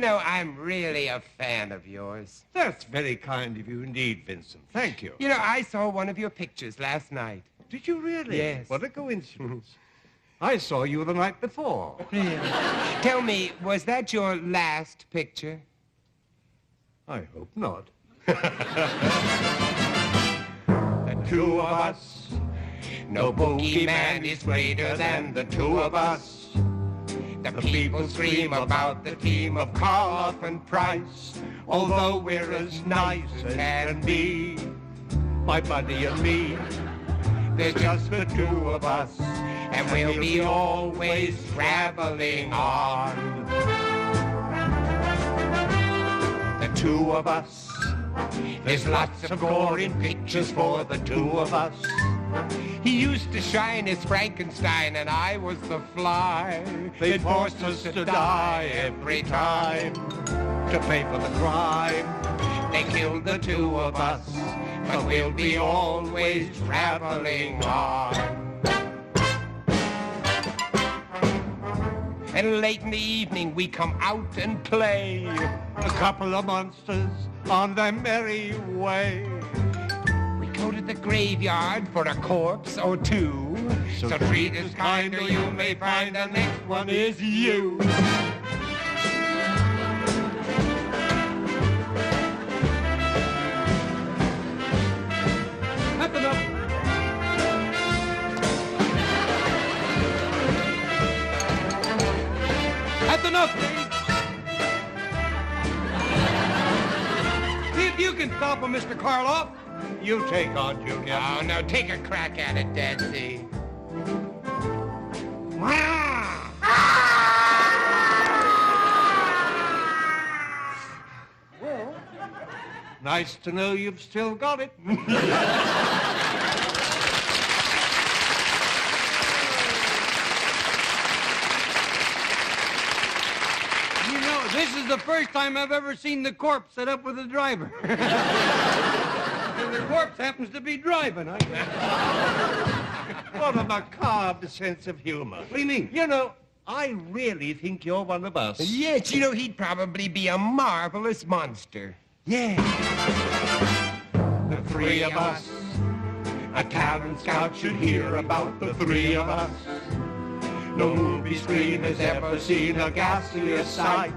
know, I'm really a fan of yours. That's very kind of you indeed, Vincent. Thank you. You know, I saw one of your pictures last night. Did you really? Yes. What a coincidence. I saw you the night before. Really? Tell me, was that your last picture? I hope not. The two of us. No boogeyman is greater than the two of us. The people scream about the team of Karloff and Price, although we're as nice as can be. My buddy and me, there's just the two of us, and we'll be always traveling on. The two of us, there's lots of gore in pictures for the two of us. He used to shine as Frankenstein, and I was the fly. They forced us to die every time to pay for the crime. They killed the two of us, but we'll be always traveling on. And late in the evening, we come out and play. A couple of monsters on their merry way. Go to the graveyard for a corpse or two. So treat us kind or you may find the next one is you. That's enough. That's enough, Dave. See if you can stop him, Mr. Karloff. You take on, Junior. Oh, no, take a crack at it, Dadsy. Well, nice to know you've still got it. You know, this is the first time I've ever seen the corpse set up with a driver. The corpse happens to be driving. What a macabre sense of humor. What do you mean? You know, I really think you're one of us. Yes, you know, he'd probably be a marvelous monster. Yeah. The three of us. A talent scout should hear about the three of us. No movie screen has ever seen a ghastlier sight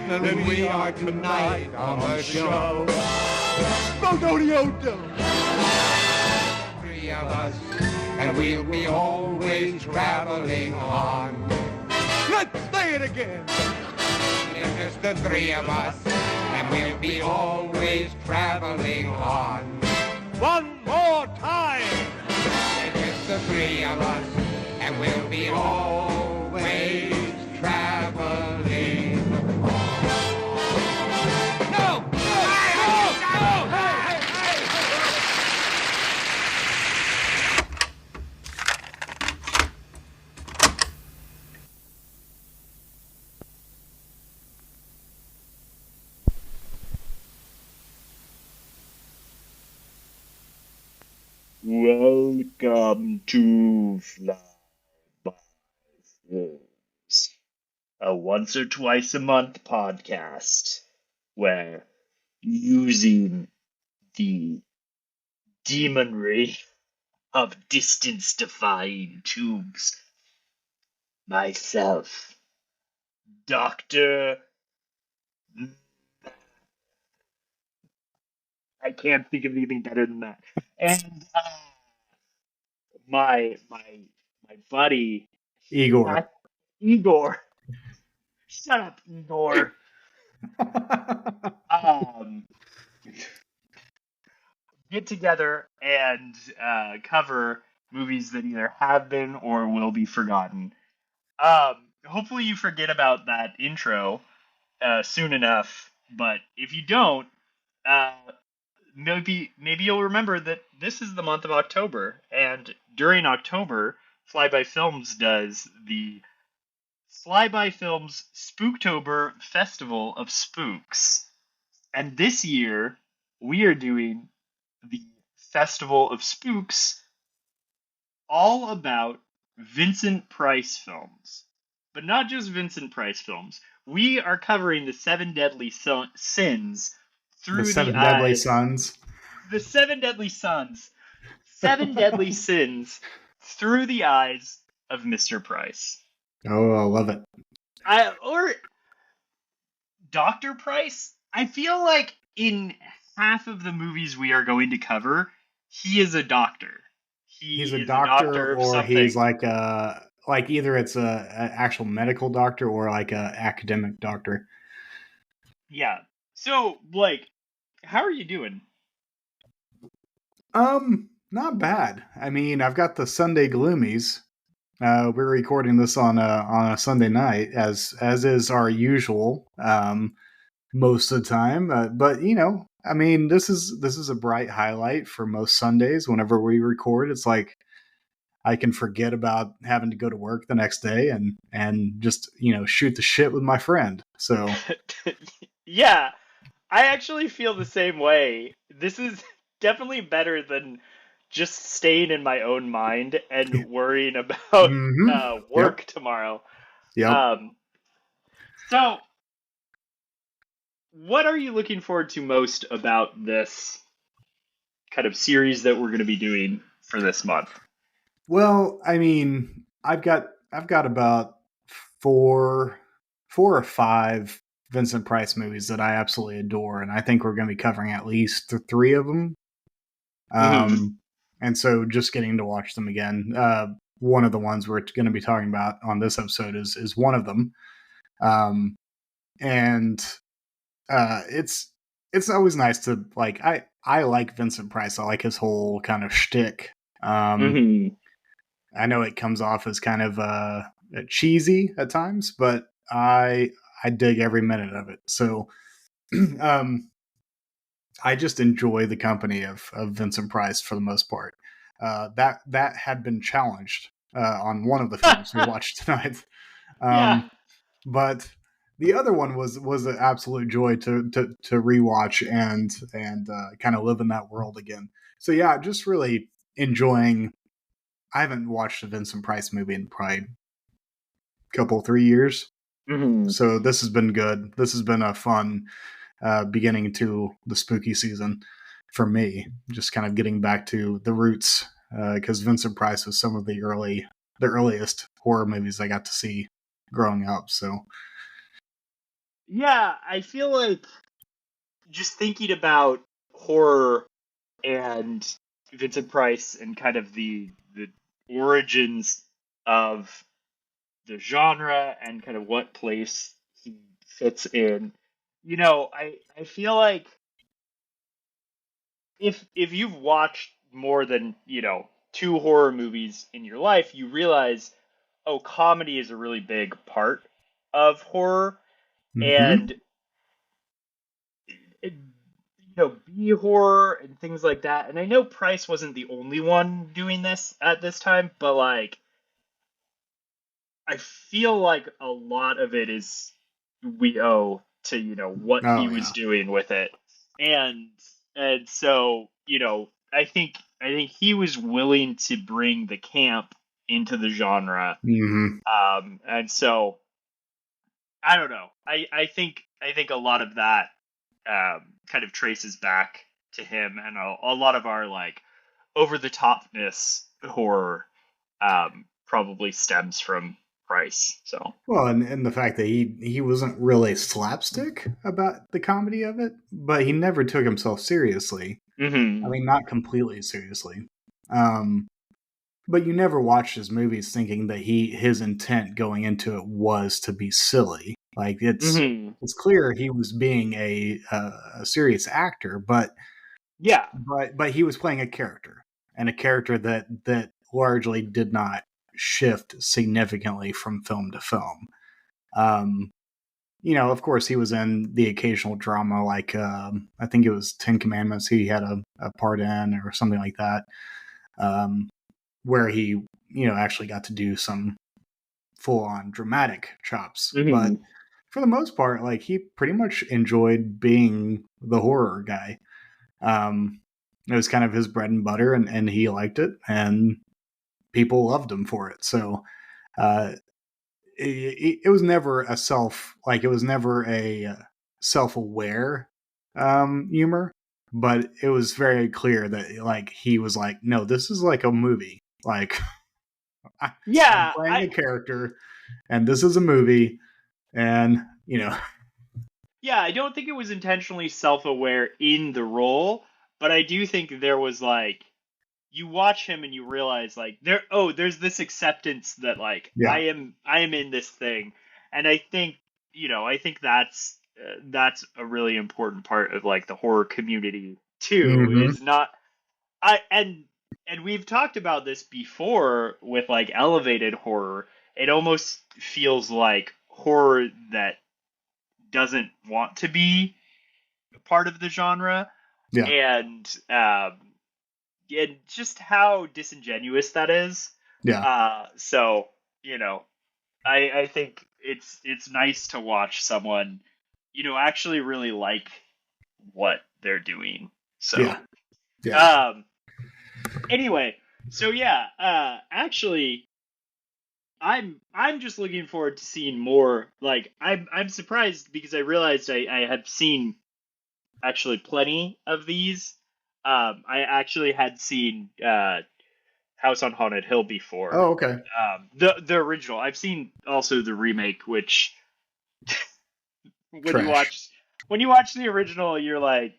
than we are tonight on the show. Rodeo-do. Three of us, and we'll be always traveling on. Let's say it again. It's just the three of us, and we'll be always traveling on. One more time. It's just the three of us, and we'll be always traveling on. No! Welcome to Fly by Films, a once or twice a month podcast where, using the demonry of distance-defying tubes, myself, Dr. I can't think of anything better than that. And my buddy Igor. Igor. Shut up, Igor. Get together and cover movies that either have been or will be forgotten. Hopefully you forget about that intro soon enough, but if you don't, maybe you'll remember that this is the month of October, and during October, Flyby Films does the Flyby Films Spooktober Festival of Spooks. And this year, we are doing the Festival of Spooks all about Vincent Price films. But not just Vincent Price films. We are covering the seven deadly sins The through the Seven Deadly eyes. Sons. The seven deadly sons. Seven deadly sins through the eyes of Mr. Price. Oh, I love it. Or Dr. Price. I feel like in half of the movies we are going to cover, he is a doctor. He's a Is doctor, of or something. he's like either it's a actual medical doctor or like a academic doctor. Yeah. So, Blake, how are you doing? Not bad. I mean, I've got the Sunday gloomies. We're recording this on a Sunday night, as is our usual. Most of the time, but I mean, this is a bright highlight for most Sundays. Whenever we record, it's like I can forget about having to go to work the next day and just shoot the shit with my friend. So Yeah, I actually feel the same way. This is definitely better than just staying in my own mind and worrying about mm-hmm. work tomorrow. Yep. So, what are you looking forward to most about this kind of series that we're going to be doing for this month? Well, I mean, I've got about four or five Vincent Price movies that I absolutely adore, and I think we're going to be covering at least three of them. And so just getting to watch them again. One of the ones we're going to be talking about on this episode is one of them. And it's always nice to like, I like Vincent Price. I like his whole kind of shtick. I know it comes off as kind of cheesy at times, but I dig every minute of it. So I just enjoy the company of Vincent Price for the most part. That had been challenged on one of the films we watched tonight. Yeah. But the other one was an absolute joy to rewatch and kind of live in that world again. So yeah, just really enjoying. I haven't watched a Vincent Price movie in probably a couple, 3 years. So this has been good. This has been a fun beginning to the spooky season for me. Just kind of getting back to the roots, because Vincent Price was some of the earliest horror movies I got to see growing up. So yeah, I feel like just thinking about horror and Vincent Price and kind of the origins of the genre and kind of what place he fits in. I feel like if you've watched more than, two horror movies in your life, you realize, oh, comedy is a really big part of horror. And B horror and things like that. And I know Price wasn't the only one doing this at this time, but like I feel like a lot of it is we owe to, what he was doing with it. And so, I think he was willing to bring the camp into the genre. And so I don't know. I think a lot of that kind of traces back to him, and a lot of our like over the topness horror probably stems from Price. So well, and the fact that he wasn't really slapstick about the comedy of it, but he never took himself seriously. I mean, not completely seriously. But you never watched his movies thinking that his intent going into it was to be silly. Like it's clear he was being a serious actor, but yeah, but he was playing a character, and a character that largely did not shift significantly from film to film. Of course, he was in the occasional drama, like I think it was Ten Commandments. He had a part in, or something like that, where he actually got to do some full-on dramatic chops. But for the most part, like, he pretty much enjoyed being the horror guy. It was kind of his bread and butter, and he liked it, and people loved him for it. So it was never a it was never a self-aware humor, but it was very clear that like he was like, no, this is like a movie. Like I'm Yeah, playing a character, and this is a movie, and yeah, I don't think it was intentionally self-aware in the role, but I do think there was like you watch him and you realize like there's this acceptance that like yeah, I am in this thing, and I think I think that's a really important part of like the horror community too, hmm is not I and we've talked about this before with like elevated horror. It almost feels like horror that doesn't want to be part of the genre, yeah, and and just how disingenuous that is. yeah, So I think it's nice to watch someone actually really like what they're doing. So yeah, yeah. anyway, so yeah, actually I'm just looking forward to seeing more. Like I'm surprised because I realized I have seen actually plenty of these. I actually had seen House on Haunted Hill before. Oh, okay. The original. I've seen also the remake, which when Trash. you watch the original, you're like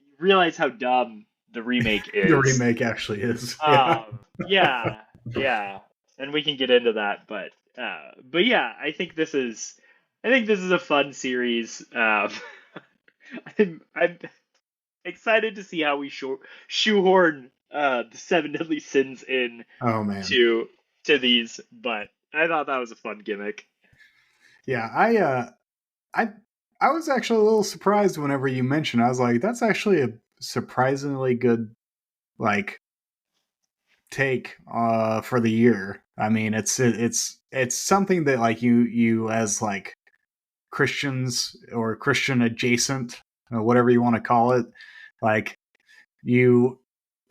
you realize how dumb the remake The is. remake actually is. Yeah. Yeah, and we can get into that, but yeah, I think this is a fun series. I'm excited to see how we shoehorn the Seven Deadly Sins in Oh man. to these, but I thought that was a fun gimmick. Yeah, I I was actually a little surprised whenever you mentioned. I was like, that's actually a surprisingly good like take for the year. I mean, it's something that like you as like Christians or Christian adjacent or whatever you want to call it, like you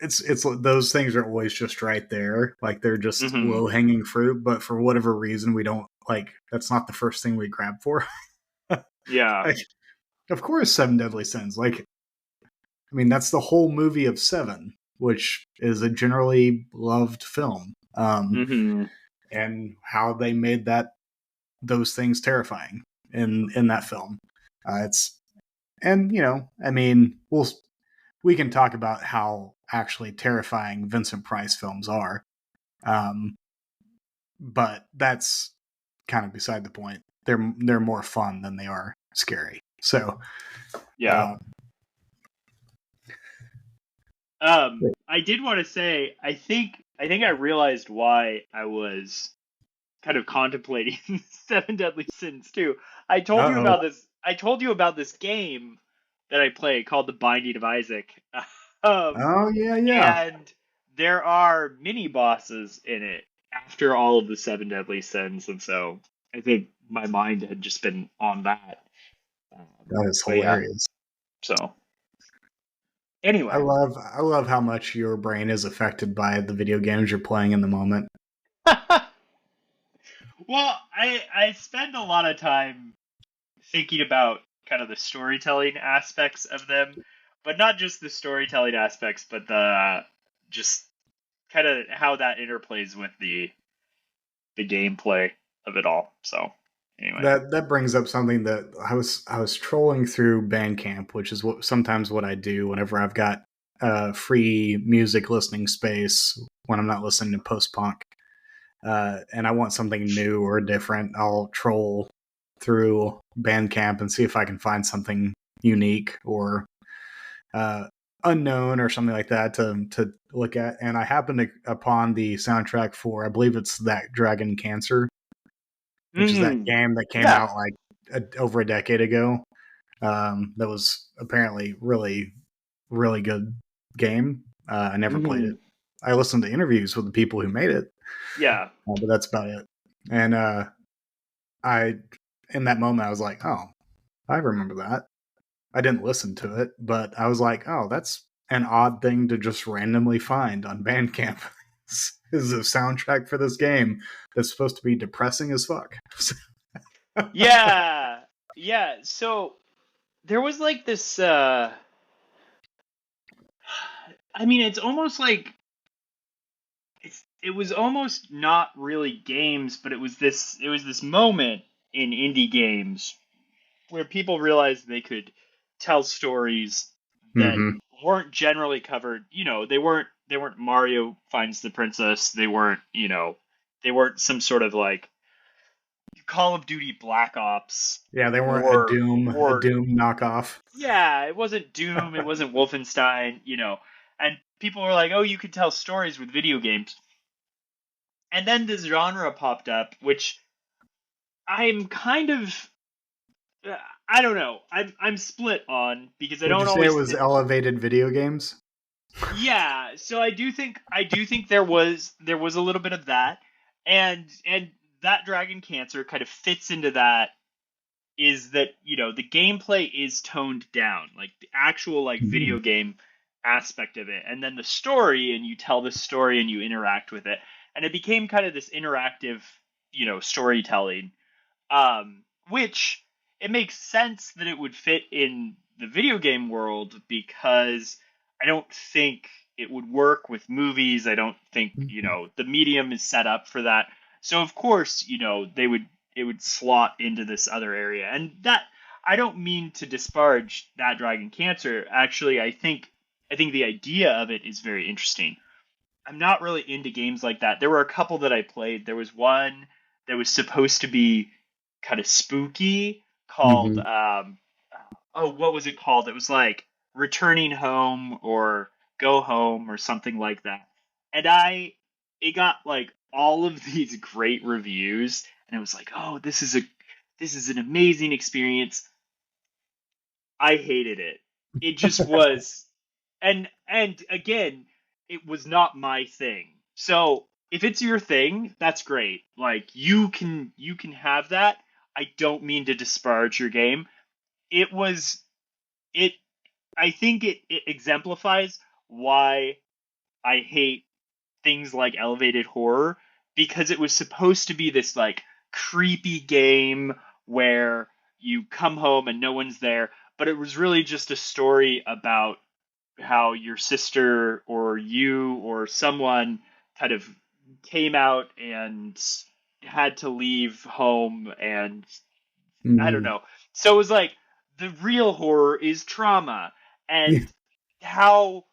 it's those things are always just right there, like they're just Hmm. low hanging fruit, but for whatever reason we don't like that's not the first thing we grab for. Yeah. Like, of course, Seven Deadly Sins. Like, I mean, that's the whole movie of Seven, which is a generally loved film. Hmm. And how they made those things terrifying in that film. It's and I mean, we can talk about how actually terrifying Vincent Price films are, um, but that's kind of beside the point. They're more fun than they are scary. So, Yeah. uh, I did want to say, I think I realized why I was kind of contemplating Seven Deadly Sins too. uh-oh. I told you about this game that I play called The Binding of Isaac. Um, Oh yeah, yeah. and there are mini bosses in it after all of the Seven Deadly Sins, and so I think my mind had just been on that. That is But yeah, hilarious. so anyway. I love how much your brain is affected by the video games you're playing in the moment. Well, I spend a lot of time thinking about kind of the storytelling aspects of them, but not just the storytelling aspects, but the just kind of how that interplays with the gameplay of it all. So anyway. That brings up something that I was trolling through Bandcamp, which is what I do whenever I've got free music listening space when I'm not listening to post punk, and I want something new or different. I'll troll through Bandcamp and see if I can find something unique or unknown or something like that to look at. And I happened upon the soundtrack for, I believe it's That Dragon Cancer, which is that game that came Yeah. out like over a decade ago. That was apparently really, really good game. I never played it. I listened to interviews with the people who made it, Yeah. but that's about it. And I, in that moment, I was like, oh, I remember that. I didn't listen to it, but I was like, oh, that's an odd thing to just randomly find on Bandcamp. is a soundtrack for this game that's supposed to be depressing as fuck. Yeah. Yeah. So there was like this I mean, it's almost like it was almost not really games, but it was this moment in indie games where people realized they could tell stories that Mm-hmm. weren't generally covered. They weren't Mario finds the princess. They weren't some sort of like Call of Duty Black Ops. Yeah, they weren't or a or Doom knockoff. yeah, it wasn't Doom, it wasn't Wolfenstein, and people were like, "Oh, you could tell stories with video games." And then this genre popped up, which I'm kind of I don't know. I'm split on because I Would you don't say it always was elevated video games? Yeah, so I do think there was a little bit of that, and that Dragon Cancer kind of fits into that. Is that the gameplay is toned down, like the actual like video game aspect of it, and then the story, and you tell the story and you interact with it, and it became kind of this interactive storytelling, which it makes sense that it would fit in the video game world because I don't think it would work with movies. I don't think, the medium is set up for that. So of course, it would slot into this other area. And that I don't mean to disparage that Dragon Cancer. Actually, I think the idea of it is very interesting. I'm not really into games like that. There were a couple that I played. There was one that was supposed to be kind of spooky called what was it called? It was like Returning Home or Go Home or something like that. And it got like all of these great reviews, and it was like, "Oh, this is an amazing experience." I hated it. It just was, and again, it was not my thing. So if it's your thing, that's great. Like you can have that. I don't mean to disparage your game. It was it. I think it exemplifies why I hate things like elevated horror, because it was supposed to be this like creepy game where you come home and no one's there, but it was really just a story about how your sister or you or someone kind of came out and had to leave home, and I don't know. So it was like the real horror is trauma, and how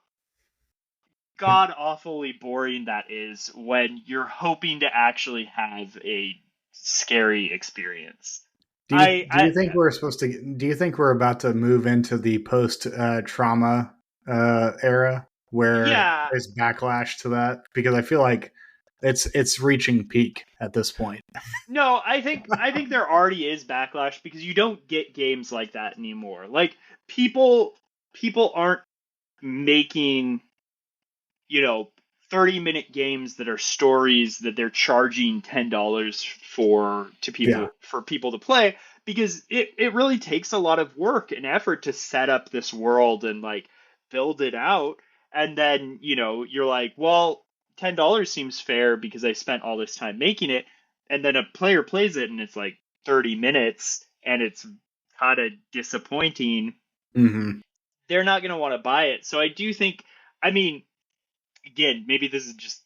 god awfully boring that is when you're hoping to actually have a scary experience. Do you think we're supposed to? Do you think we're about to move into the post trauma era where Yeah. there's backlash to that? Because I feel like it's reaching peak at this point. No, I think there already is backlash because you don't get games like that anymore. Like people aren't making 30-minute games that are stories that they're charging $10 for people to play, because it really takes a lot of work and effort to set up this world and like build it out. And then you're like, well, $10 seems fair because I spent all this time making it, and then a player plays it and it's like 30 minutes and it's kind of disappointing. Mm-hmm. They're not going to want to buy it. So I do think, I mean, again, maybe this is just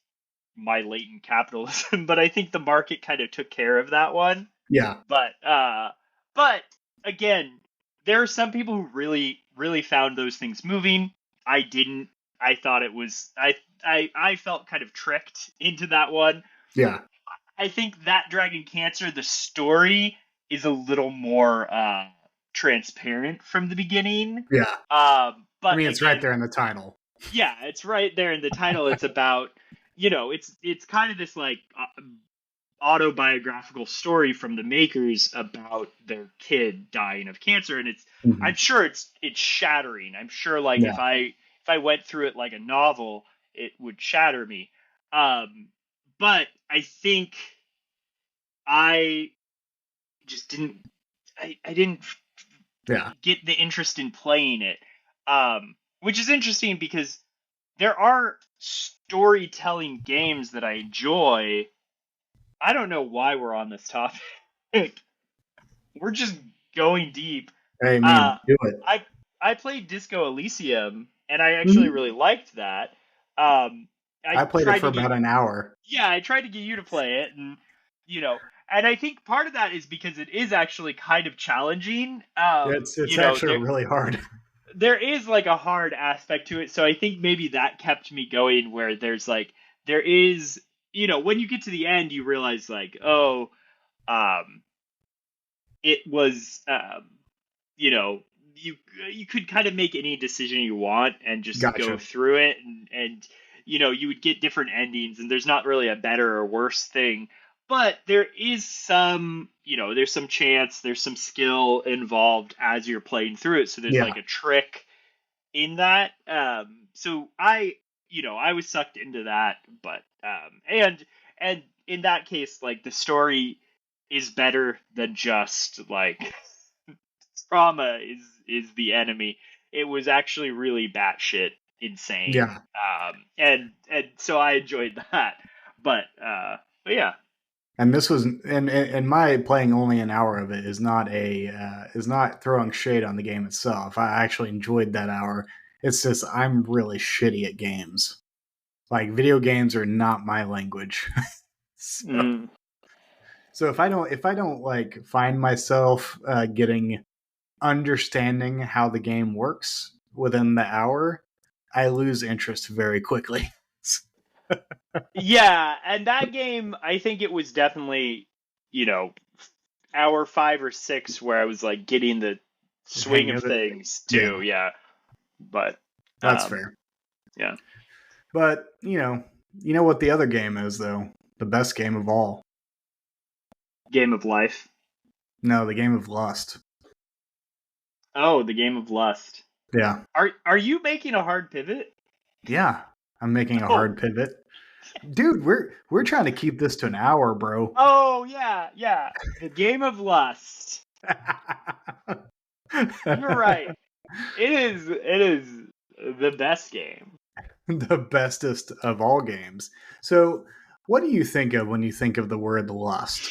my latent capitalism, but I think the market kind of took care of that one. Yeah. But again, there are some people who really, really found those things moving. I didn't. I thought it was. I felt kind of tricked into that one. Yeah. I think that Dragon Cancer, the story is a little more transparent from the beginning. Yeah. But it's right there in the title. Yeah, it's right there in the title. It's about, it's kind of this like autobiographical story from the makers about their kid dying of cancer, and I'm sure it's shattering. I'm sure like if I went through it like a novel, it would shatter me. But I think I just didn't. I didn't get the interest in playing it. Which is interesting because there are storytelling games that I enjoy, I don't know why we're on this topic. We're just going deep. Hey, man, do it. I played Disco Elysium, and I actually Mhm. really liked that. I played it tried for to get about an hour. Yeah, I tried to get you to play it, and and I think part of that is because it is actually kind of challenging. It's actually really hard. There is like a hard aspect to it, so I think maybe that kept me going. Where there is, when you get to the end, you realize like, oh, um, it was, you could kind of make any decision you want and just go Gotcha. through it, and you would get different endings, and there's not really a better or worse thing, but there is some, there's some chance, there's some skill involved as you're playing through it, so there's Yeah. like a trick in that. So I was sucked into that, but and in that case, like, the story is better than just like trauma is the enemy. It was actually really batshit insane. Yeah. And so I enjoyed that. But yeah. And this was, and my playing only an hour of it is not throwing shade on the game itself. I actually enjoyed that hour. It's just I'm really shitty at games. Like, video games are not my language. So if I don't like find myself understanding how the game works within the hour, I lose interest very quickly. Yeah, and that game, I think it was definitely, hour 5 or 6 where I was like getting the swing Hang of of it. things too. Yeah. But That's fair. Yeah. But you know what the other game is, though? The best game of all. Game of Life. No, the game of Lust. Oh, the Game of Lust. Yeah. Are you making a hard pivot? Yeah. I'm making a hard pivot. Dude, we're trying to keep this to an hour, bro. Oh, yeah. The Game of Lust. You're right. It is the best game. The bestest of all games. So, what do you think of when you think of the word lust?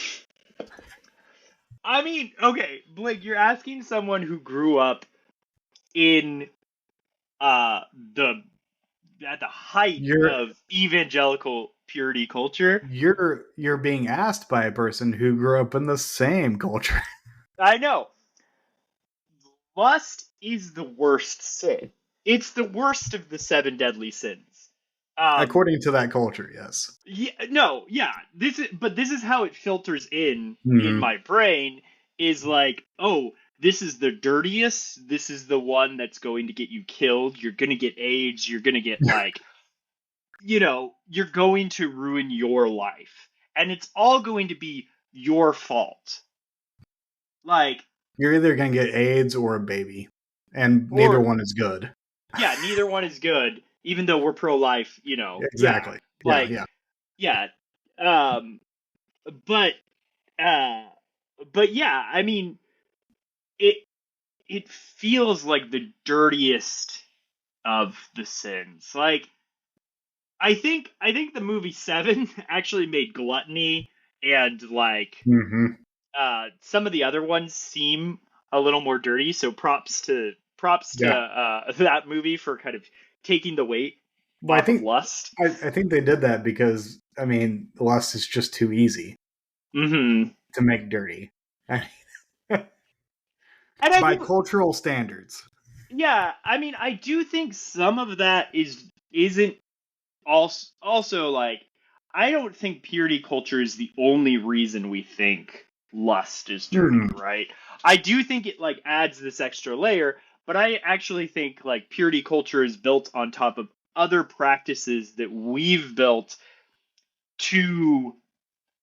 I mean, okay, Blake, you're asking someone who grew up in at the height of evangelical purity culture. You're being asked by a person who grew up in the same culture. I know. Lust is the worst sin. It's the worst of the 7 deadly sins. According to that culture, yes. Yeah. This is how it filters in my brain. Is like, oh, this is the dirtiest. This is the one that's going to get you killed. You're going to get AIDS. You're going to get like, you're going to ruin your life, and it's all going to be your fault. Like, you're either going to get AIDS or a baby, and neither one is good. Yeah, neither one is good. Even though we're pro-life, Exactly. Yeah. But yeah, I mean, it feels like the dirtiest of the sins. Like, I think the movie 7 actually made gluttony and like some of the other ones seem a little more dirty. So props to that movie for kind of taking the weight off of lust. I think they did that because, I mean, lust is just too easy to make dirty. By cultural standards. Yeah, I mean, I do think some of that isn't also like, I don't think purity culture is the only reason we think lust is dirty, right? I do think it like adds this extra layer. But I actually think like purity culture is built on top of other practices that we've built to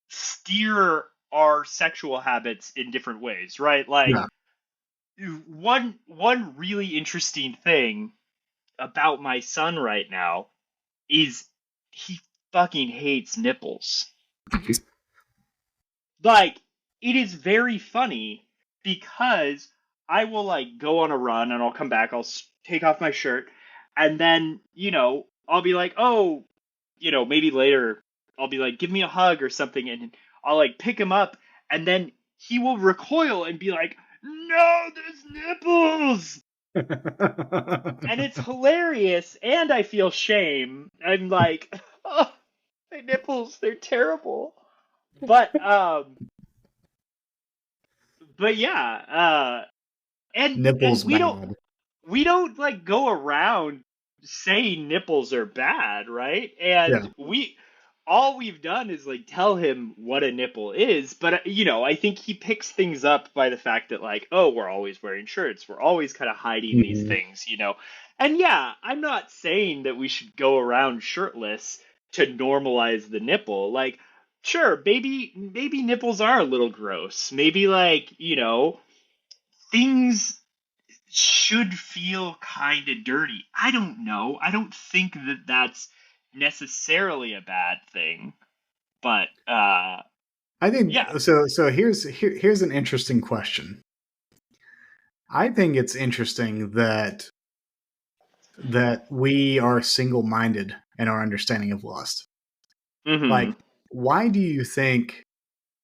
steer our sexual habits in different ways, right? Like one really interesting thing about my son right now is he fucking hates nipples. Like, it is very funny because I will like go on a run and I'll come back, I'll take off my shirt, and then, I'll be like, oh, maybe later I'll be like, give me a hug or something, and I'll like pick him up, and then he will recoil and be like, no, there's nipples. And it's hilarious, and I feel shame. I'm like, oh, my nipples, they're terrible. But yeah, and Nipples we bad. don't like go around saying nipples are bad, right? And all we've done is like tell him what a nipple is, but I think he picks things up by the fact that like, oh, we're always wearing shirts, we're always kind of hiding these things, And yeah, I'm not saying that we should go around shirtless to normalize the nipple. Like, sure, maybe nipples are a little gross. Maybe like, things should feel kind of dirty. I don't know. I don't think that that's necessarily a bad thing, but I think so here's an interesting question. I think it's interesting that we are single-minded in our understanding of lust. Mm-hmm. Like, why do you think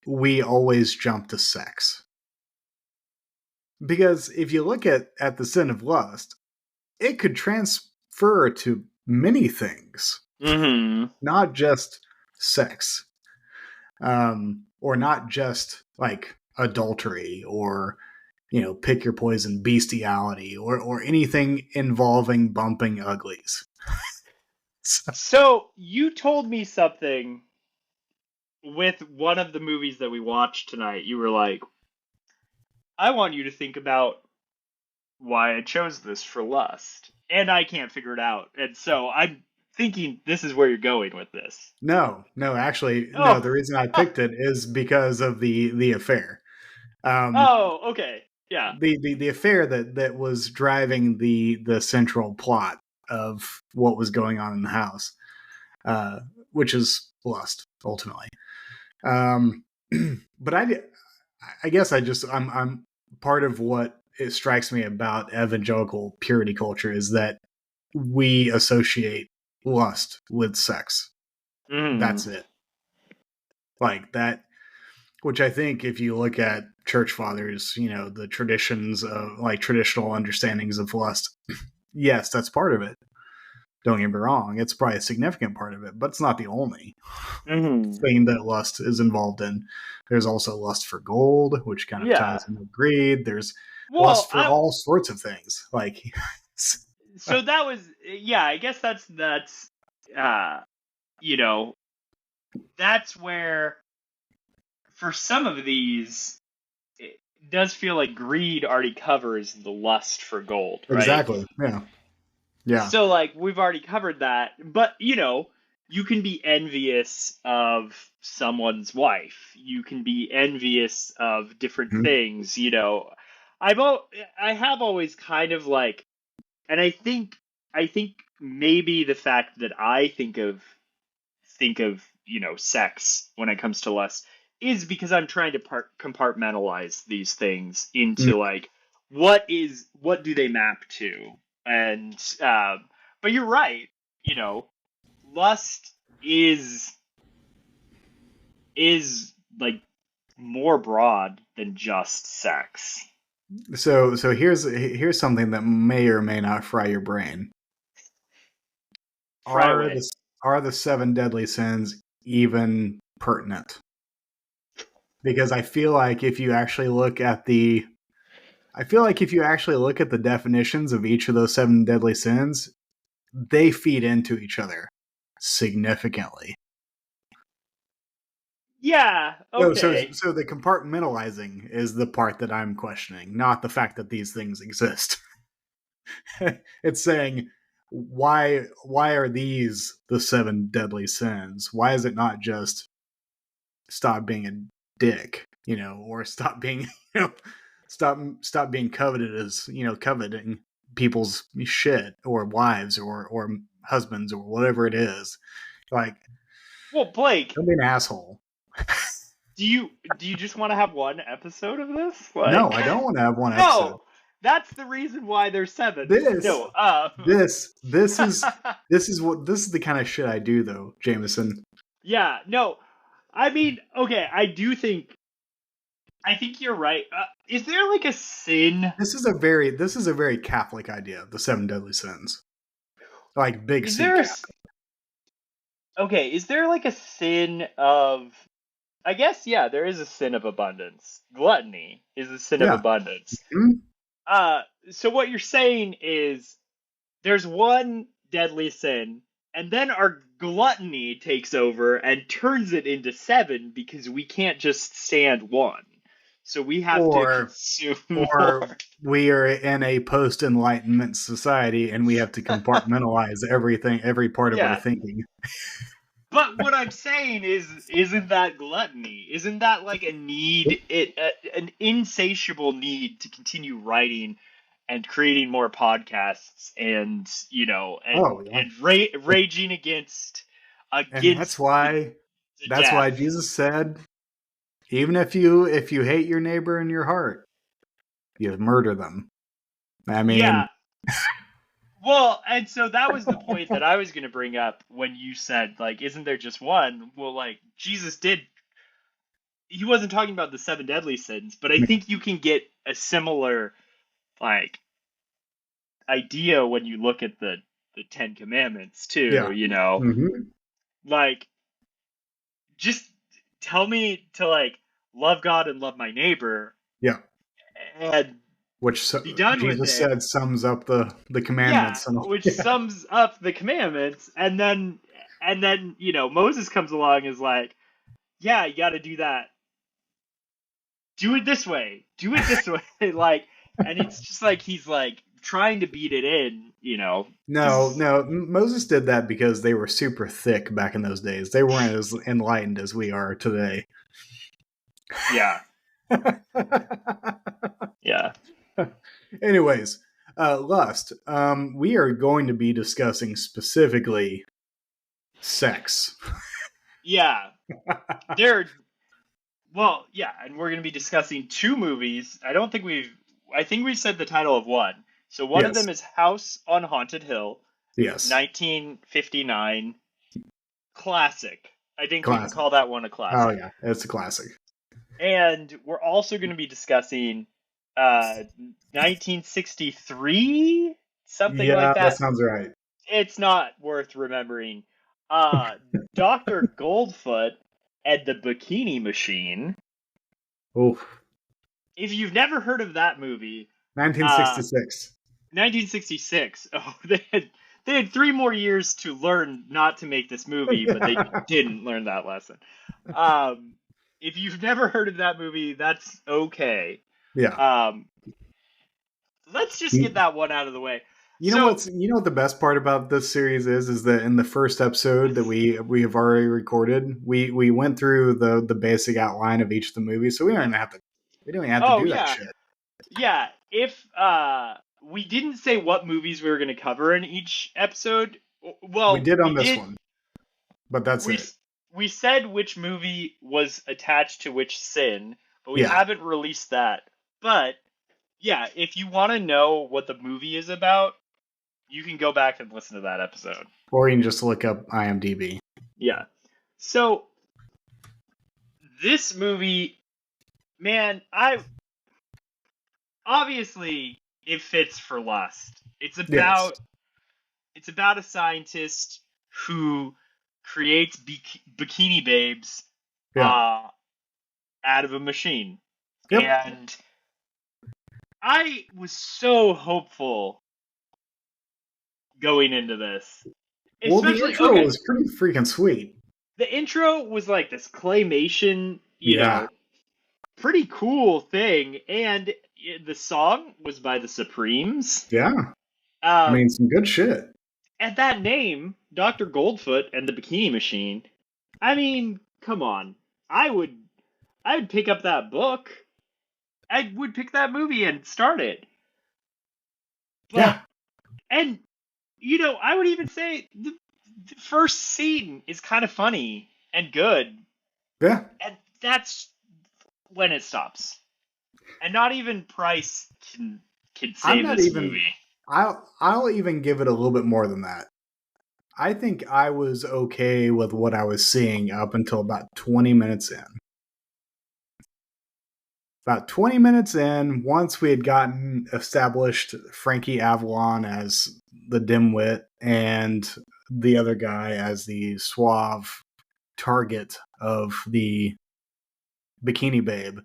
we always jump to sex? Because if you look at the sin of lust, it could transfer to many things, not just sex, or not just like adultery, or pick your poison, bestiality, or anything involving bumping uglies. So you told me something with one of the movies that we watched tonight. You were like, I want you to think about why I chose this for lust. And I can't figure it out. And so I'm thinking this is where you're going with this. No, actually, no. The reason I picked it is because of the affair. Okay. Yeah. The affair that was driving the central plot of what was going on in the house, which is lust ultimately. But I guess I'm part of what it strikes me about evangelical purity culture is that we associate lust with sex. That's it. Like that, which I think if you look at church fathers, the traditions of like traditional understandings of lust, yes, that's part of it. Don't get me wrong, it's probably a significant part of it, but it's not the only thing that lust is involved in. There's also lust for gold, which kind of ties into greed. There's lust for all sorts of things. Like, so that was, I guess that's that's where, for some of these, it does feel like greed already covers the lust for gold, right? Exactly. Yeah. So, like, we've already covered that. But, you can be envious of someone's wife. You can be envious of different things, I have always kind of like, and I think maybe the fact that I think of sex when it comes to lust is because I'm trying to compartmentalize these things into like, what do they map to? And but you're right, lust is like more broad than just sex. So here's something that may or may not fry your brain. Are the 7 deadly sins even pertinent? Because I feel like if you actually look at the definitions of each of those 7 deadly sins, they feed into each other significantly. Yeah, okay. So the compartmentalizing is the part that I'm questioning, not the fact that these things exist. It's saying, why are these the 7 deadly sins? Why is it not just stop being a dick, or stop being, stop being coveted as, coveting people's shit or wives or husbands or whatever it is. Like, well, Blake, don't be an asshole. Do you just want to have one episode of this? Like, no, I don't want to have one episode. That's the reason why there's 7. This No, is the kind of shit I do, though, Jameson. Yeah, no. I mean, okay, I think you're right. Is there like a sin? This is a very Catholic idea, the 7 deadly sins. Like big Is C. there Catholic. Okay, is there like a sin of I guess there is a sin of abundance. Gluttony is a sin of abundance. Mm-hmm. So what you're saying is there's one deadly sin, and then our gluttony takes over and turns it into 7 because we can't just stand one. So we have to consume more. We are in a post-enlightenment society, and we have to compartmentalize every part of our thinking. But what I'm saying is, isn't that gluttony? Isn't that like a need, an insatiable need to continue writing and creating more podcasts and, raging against and that's why Jesus said, even if you hate your neighbor in your heart, you murder them. I mean, yeah. Well, and so that was the point that I was going to bring up when you said, like, isn't there just one? Well, like, Jesus he wasn't talking about the 7 deadly sins, but I think you can get a similar, like, idea when you look at the 10 Commandments, too, Mm-hmm. Like, just tell me to, like, love God and love my neighbor. Yeah. And which be done Jesus with said sums up the commandments. Sums up the commandments, and then Moses comes along and is like, yeah, you got to do that. Do it this way. Do it this way. Like, and it's just like he's like trying to beat it in, No, Moses did that because they were super thick back in those days. They weren't as enlightened as we are today. Yeah. Yeah. Anyways, Lust. We are going to be discussing specifically sex. Yeah. And we're going to be discussing 2 movies. I think we said the title of one. So one of them is House on Haunted Hill. Yes. 1959. Classic. I think we can call that one a classic. Oh, yeah. It's a classic. And we're also going to be discussing 1963, something like that. Yeah, that sounds right. It's not worth remembering. Dr. Goldfoot and the Bikini Machine. Oof. If you've never heard of that movie, 1966. 1966. Oh, they had 3 more years to learn not to make this movie, but they didn't learn that lesson. If you've never heard of that movie, that's okay. Yeah. Let's just get that one out of the way. You know what the best part about this series is that in the first episode that we have already recorded, we went through the basic outline of each of the movies, so we don't even have to do that shit. Yeah, if we didn't say what movies we were going to cover in each episode, well, we did on this one, but that's it. We said which movie was attached to which sin, but we haven't released that. But, yeah, if you want to know what the movie is about, you can go back and listen to that episode. Or you can just look up IMDb. Yeah. So, this movie, man, obviously, it fits for Lust. It's about a scientist who creates bikini babes out of a machine. Yep. And I was so hopeful going into this. Well, the intro was pretty freaking sweet. The intro was like this claymation, you know, pretty cool thing. And the song was by the Supremes. Yeah. I mean, some good shit. And that name, Dr. Goldfoot and the Bikini Machine, I mean, come on. I would pick up that book. I would pick that movie and start it. But, and, I would even say the first scene is kind of funny and good. Yeah. And that's when it stops. And not even Price can can I'm save not this even. movie. I'll even give it a little bit more than that. I think I was okay with what I was seeing up until about 20 minutes in. About 20 minutes in, once we had gotten established Frankie Avalon as the dimwit and the other guy as the suave target of the Bikini Babe,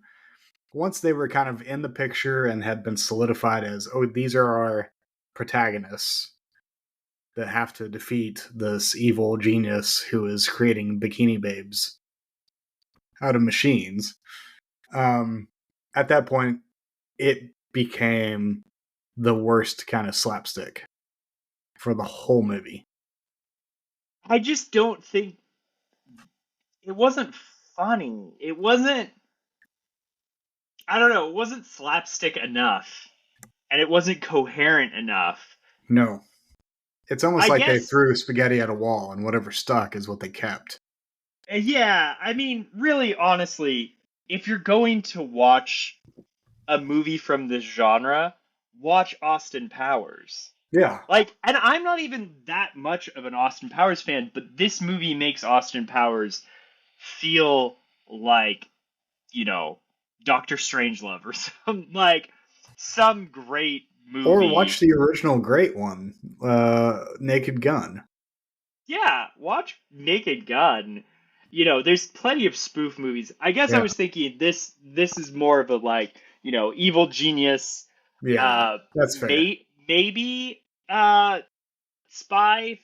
once they were kind of in the picture and had been solidified as, oh, these are our protagonists that have to defeat this evil genius who is creating Bikini Babes out of machines. At that point, it became the worst kind of slapstick for the whole movie. I just don't think it wasn't funny. It wasn't. I don't know. It wasn't slapstick enough, and it wasn't coherent enough. No. It's almost I like they guess. threw spaghetti at a wall and whatever stuck is what they kept. Yeah, I mean, really, honestly, if you're going to watch a movie from this genre, watch Austin Powers. Yeah. Like, and I'm not even that much of an Austin Powers fan, but this movie makes Austin Powers feel like, you know, Doctor Strangelove or some great movie. Or watch the original great one, Naked Gun. Yeah, watch Naked Gun. You know, there's plenty of spoof movies. I guess I was thinking this is more of a like, you know, evil genius. Yeah, that's fair. Maybe spy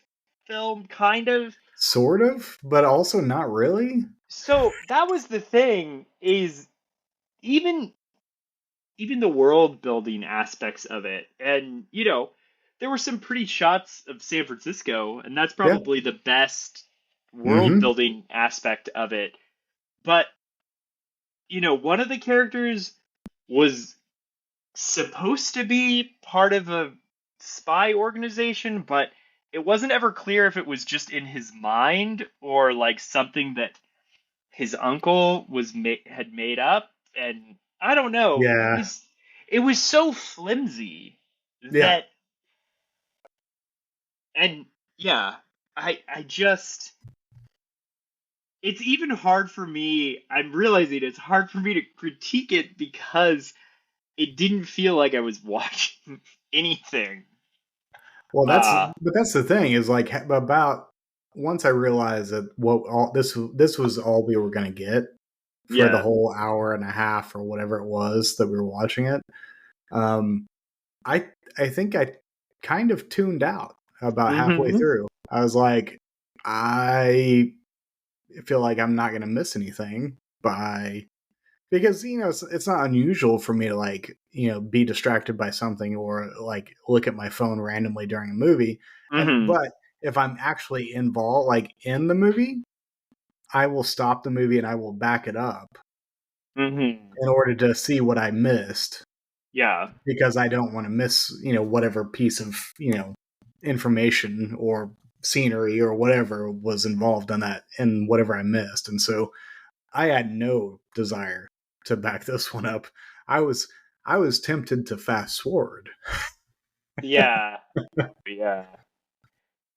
film, kind of. Sort of, but also not really. So that was the thing, is even the world building aspects of it. And, you know, there were some pretty shots of San Francisco, and that's probably the best world building aspect of it. But, you know, one of the characters was supposed to be part of a spy organization, but it wasn't ever clear if it was just in his mind or like something that his uncle had made up. And I don't know. Yeah. It was so flimsy that, and yeah, I just, it's even hard for me. I'm realizing it's hard for me to critique it because it didn't feel like I was watching anything. Well, that's the thing is like about once I realized that this was all we were going to get for the whole hour and a half or whatever it was that we were watching it. I think I kind of tuned out about halfway through. I was like, I feel like I'm not going to miss anything because, you know, it's not unusual for me to like, you know, be distracted by something or like look at my phone randomly during a movie. But if I'm actually involved, like in the movie, I will stop the movie and I will back it up in order to see what I missed. Yeah. Because I don't want to miss, you know, whatever piece of, you know, information or scenery or whatever was involved in whatever I missed. And so I had no desire to back this one up. I was tempted to fast forward. Yeah. Yeah.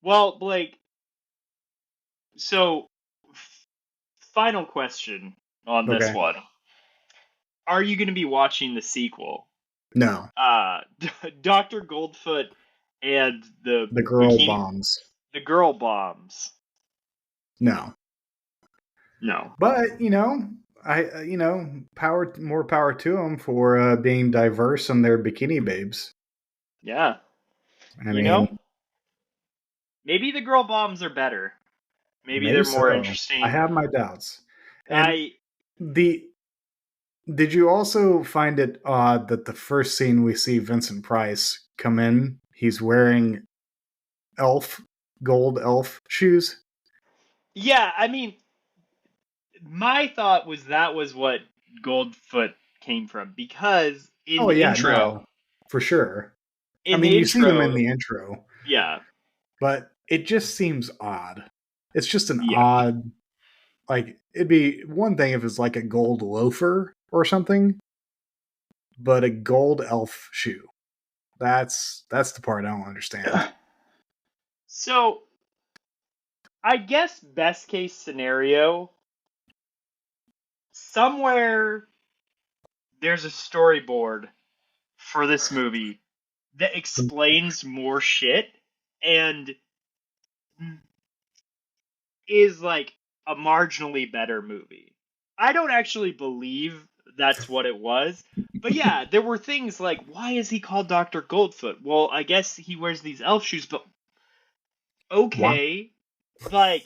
Well, Blake, so final question on this one. Are you going to be watching the sequel? No. Dr. Goldfoot and the girl bombs. The girl bombs. No. But, you know, more power to them for being diverse in their Bikini Babes. Yeah. I mean, maybe the girl bombs are better. Maybe they're more interesting. I have my doubts. And did you also find it odd that the first scene we see Vincent Price come in, he's wearing gold elf shoes? Yeah, I mean, my thought was that was what Goldfoot came from, because in the intro... No, for sure. You see them in the intro. Yeah. But it just seems odd. It's just an odd... Like, it'd be one thing if it's like a gold loafer or something, but a gold elf shoe. That's the part I don't understand. So, I guess best case scenario, somewhere there's a storyboard for this movie that explains more shit and is like a marginally better movie. I don't actually believe that's what it was. But yeah, there were things like, why is he called Dr. Goldfoot? Well, I guess he wears these elf shoes, but okay. Like,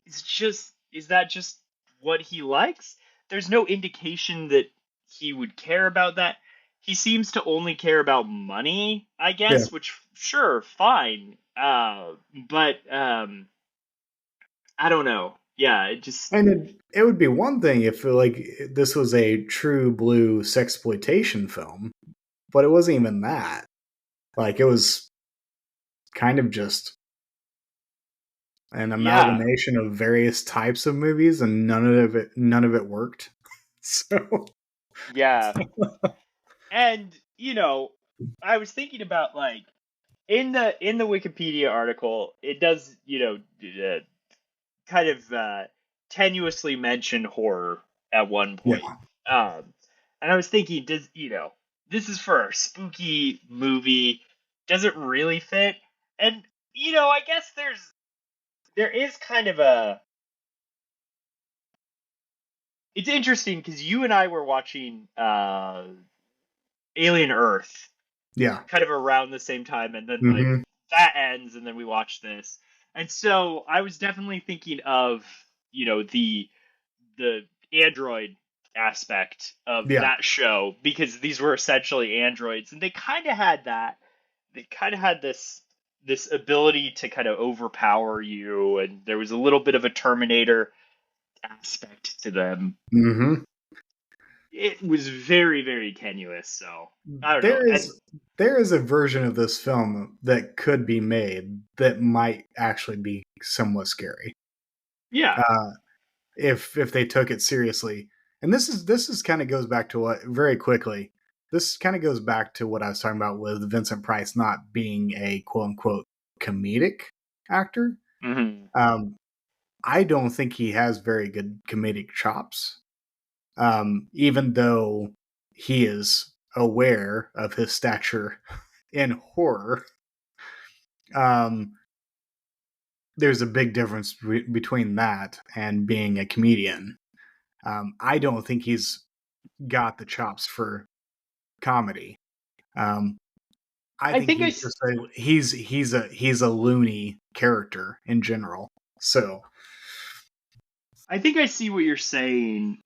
is that just what he likes? There's no indication that he would care about that. He seems to only care about money, I guess, Yeah. which, sure, fine. But, I don't know. Yeah, it just... And it would be one thing if like this was a true blue sexploitation film, but it wasn't even that. Like it was kind of just an amalgamation of various types of movies, and none of it worked. So Yeah. And, you know, I was thinking about, like, in the Wikipedia article, it does, you know, kind of tenuously mention horror at one point. Yeah. And I was thinking, this is for a spooky movie. Does it really fit? And, you know, I guess there is kind of a... It's interesting because you and I were watching Alien Earth Yeah. kind of around the same time, and then Mhm. like that ends, and then we watch this. And so I was definitely thinking of, you know, the android aspect of Yeah. that show, because these were essentially androids, and they kind of had that. They kind of had this ability to kind of overpower you, and there was a little bit of a Terminator aspect to them. Mhm. It was very, very tenuous, so I don't know. There is a version of this film that could be made that might actually be somewhat scary. Yeah. If they took it seriously. And this is kind of goes back to what very quickly. This kind of goes back to what I was talking about with Vincent Price not being a quote unquote comedic actor. Mm-hmm. I don't think he has very good comedic chops. Even though he is aware of his stature in horror, there's a big difference between that and being a comedian. I don't think he's got the chops for comedy. I think he's just he's a loony character in general. So I think I see what you're saying,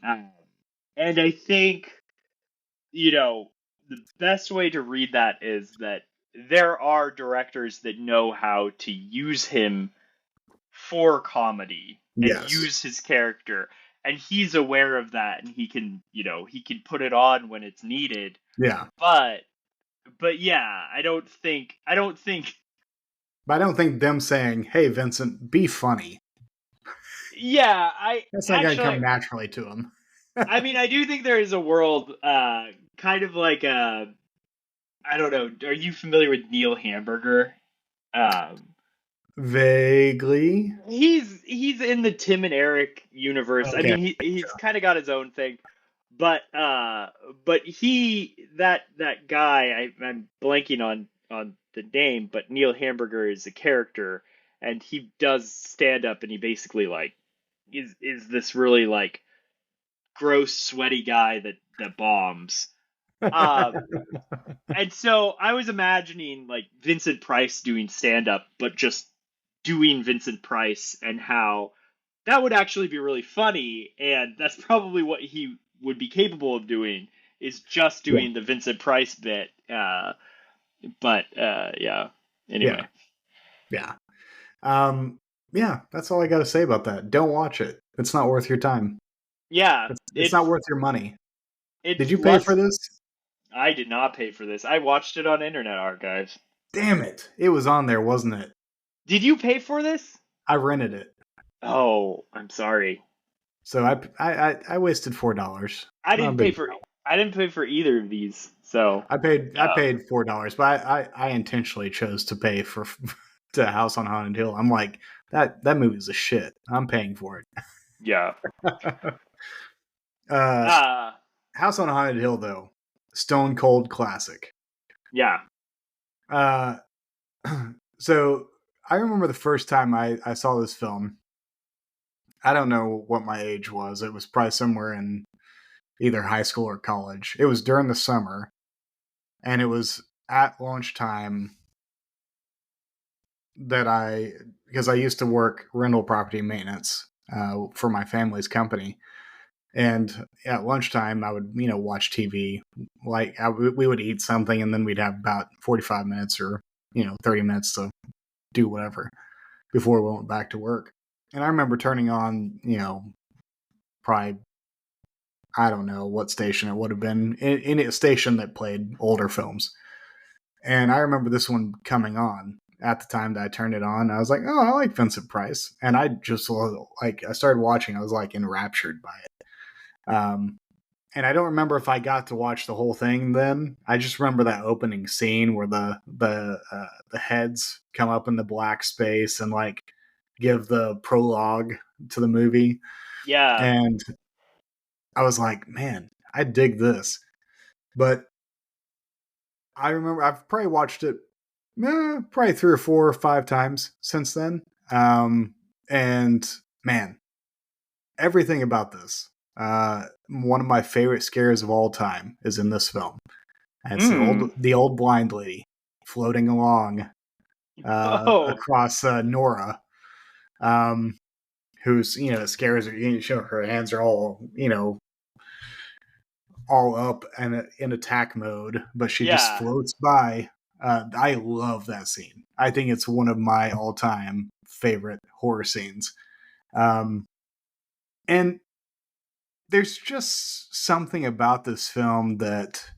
and I think, you know, the best way to read that is that there are directors that know how to use him for comedy and yes, use his character, and he's aware of that, and he can, you know, he can put it on when it's needed. yeah. But yeah, I don't think But I don't think them saying, "Hey, Vincent, be funny." Yeah, That's not going to come naturally to him. I mean, I do think there is a world, kind of like I don't know. Are you familiar with Neil Hamburger? Vaguely. He's in the Tim and Eric universe. Okay. I mean, he's kind of got his own thing, but that guy, I'm blanking on the name, but Neil Hamburger is a character, and he does stand up, and he basically like is this really like gross, sweaty guy that bombs. And so I was imagining like Vincent Price doing stand up, but just doing Vincent Price, and how that would actually be really funny. And that's probably what he would be capable of doing, is just doing the Vincent Price bit. But yeah. Anyway. Yeah. Yeah, that's all I got to say about that. Don't watch it. It's not worth your time. Yeah. It's not worth your money. Did you pay plus, for this? I did not pay for this. I watched it on Internet Archive. Damn it. It was on there, wasn't it? Did you pay for this? I rented it. Oh, I'm sorry. So I wasted $4. I didn't pay for I didn't pay for either of these, so I paid $4, but I intentionally chose to pay for to House on Haunted Hill. I'm like, that movie's a shit. I'm paying for it. yeah. uh, House on Haunted Hill, though, stone cold classic. Yeah. So I remember the first time I saw this film. I don't know what my age was. It was probably somewhere in either high school or college. It was during the summer, and it was at lunchtime because I used to work rental property maintenance for my family's company. And at lunchtime, I would, watch TV. Like we would eat something, and then we'd have about 45 minutes or 30 minutes to do whatever before we went back to work. And I remember turning on, probably, I don't know what station it would have been, any station that played older films. And I remember this one coming on at the time that I turned it on. I was like, oh, I like Vincent Price. And I just I started watching, I was like enraptured by it. And I don't remember if I got to watch the whole thing then. I just remember that opening scene where the heads come up in the black space and like give the prologue to the movie. Yeah. And I was like, man, I dig this. But I remember I've probably watched it probably 3 or 4 or 5 times since then. And man, everything about this. One of my favorite scares of all time is in this film. And it's the old blind lady floating along across Nora, who's scares her. Her hands are all all up and in attack mode, but she just floats by. I love that scene. I think it's one of my all-time favorite horror scenes. And there's just something about this film that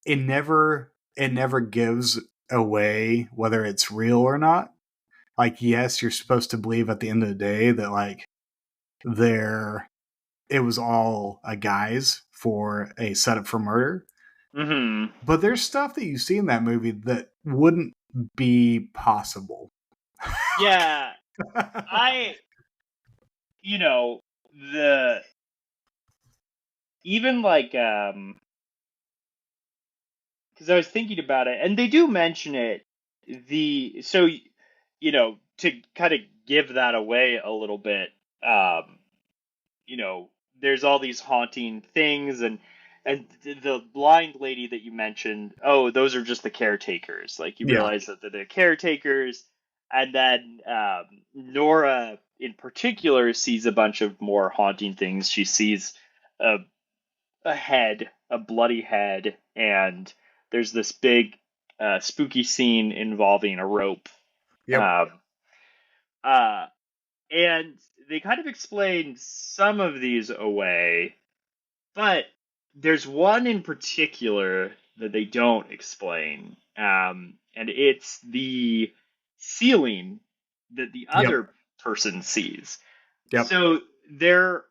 it never gives away whether it's real or not. Like, yes, you're supposed to believe at the end of the day that like it was all a guise for a setup for murder. Mm-hmm. But there's stuff that you see in that movie that wouldn't be possible. Yeah. even like, because I was thinking about it, and they do mention it, to kind of give that away a little bit, there's all these haunting things, and the blind lady that you mentioned, oh, those are just the caretakers. Like, you realize that they're the caretakers, and then Nora in particular sees a bunch of more haunting things. She sees a head, a bloody head, and there's this big spooky scene involving a rope. Yep. And they kind of explain some of these away, but there's one in particular that they don't explain, and it's the ceiling that the other person sees. Yep. So there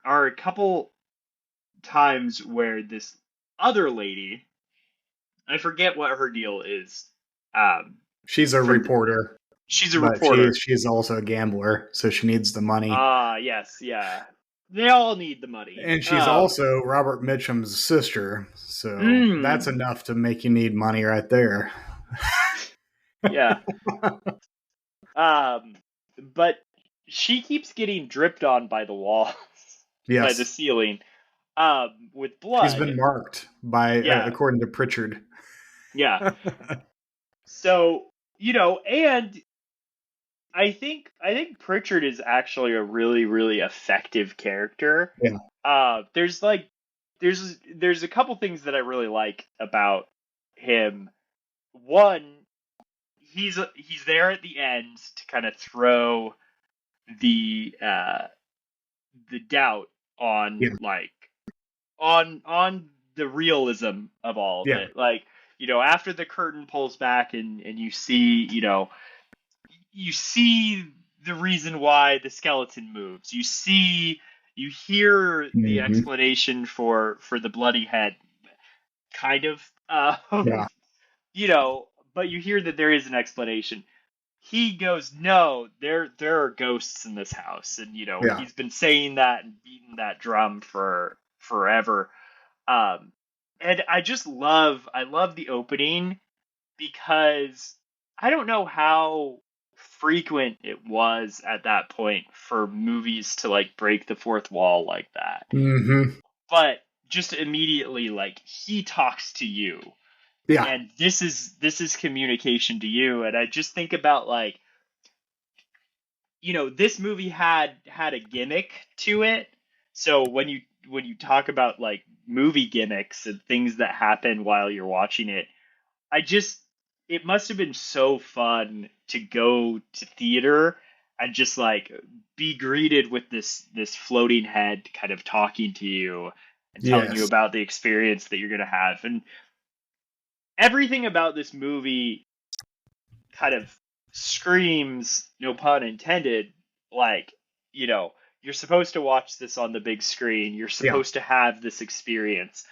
are a couple times where this other lady, I forget what her deal is. She's a reporter. She's a reporter. She's also a gambler, so she needs the money. Yes, yeah. They all need the money. And she's also Robert Mitchum's sister, so that's enough to make you need money right there. Yeah. But she keeps getting dripped on by the walls, by the ceiling, with blood. She's been marked by, according to Pritchard. Yeah. So, and I think Pritchard is actually a really, really effective character. Yeah. There's a couple things that I really like about him. One, he's there at the end to kind of throw the doubt on on the realism of all of it. Like, after the curtain pulls back and you see, you see the reason why the skeleton moves. You see, You hear the Mm-hmm. explanation for the bloody head, kind of, Yeah. you know, but you hear that there is an explanation. He goes, no, there are ghosts in this house, and Yeah. he's been saying that and beating that drum for forever. And I love the opening because I don't know how frequent it was at that point for movies to like break the fourth wall like that. Mm-hmm. But just immediately, like, he talks to you, Yeah. and this is communication to you. And I just think about, like, this movie had a gimmick to it. So when you talk about like movie gimmicks and things that happen while you're watching it, it must have been so fun to go to theater and just like be greeted with this floating head kind of talking to you and telling you Yes. about the experience that you're going to have. And everything about this movie kind of screams, no pun intended, like, you're supposed to watch this on the big screen. You're Yeah. supposed to have this experience.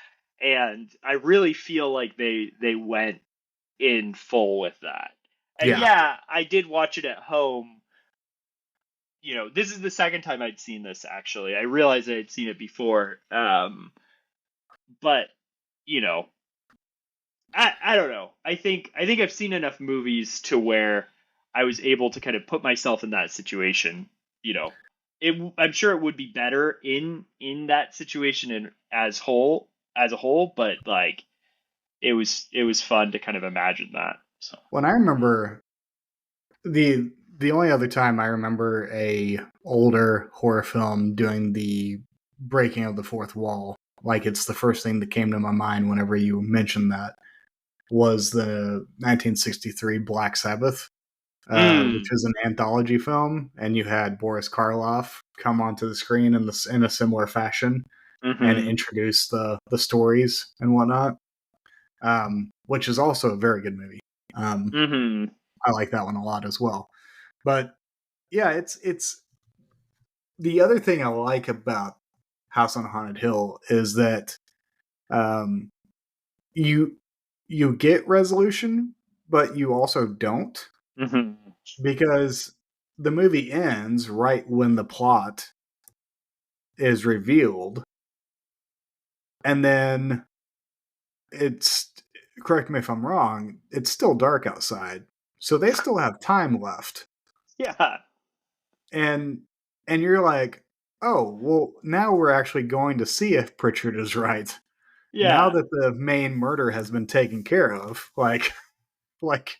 And I really feel like they went in full with that. And yeah, I did watch it at home. This is the second time I'd seen this, actually. I realized I had seen it before. But, I don't know. I think I've seen enough movies to where I was able to kind of put myself in that situation. I'm sure it would be better in that situation and as a whole, but like it was fun to kind of imagine that. So When I remember the only other time I remember a older horror film doing the breaking of the fourth wall, like it's the first thing that came to my mind whenever you mentioned that, was the 1963 Black Sabbath, which is an anthology film, and you had Boris Karloff come onto the screen in a similar fashion and introduce the stories and whatnot, which is also a very good movie. I like that one a lot as well. But yeah, it's the other thing I like about House on Haunted Hill is that you get resolution, but you also don't, because the movie ends right when the plot is revealed, and then it's, correct me if I'm wrong, it's still dark outside, so they still have time left. Yeah. And you're like, oh, well, now we're actually going to see if Pritchard is right. Yeah. Now that the main murder has been taken care of, like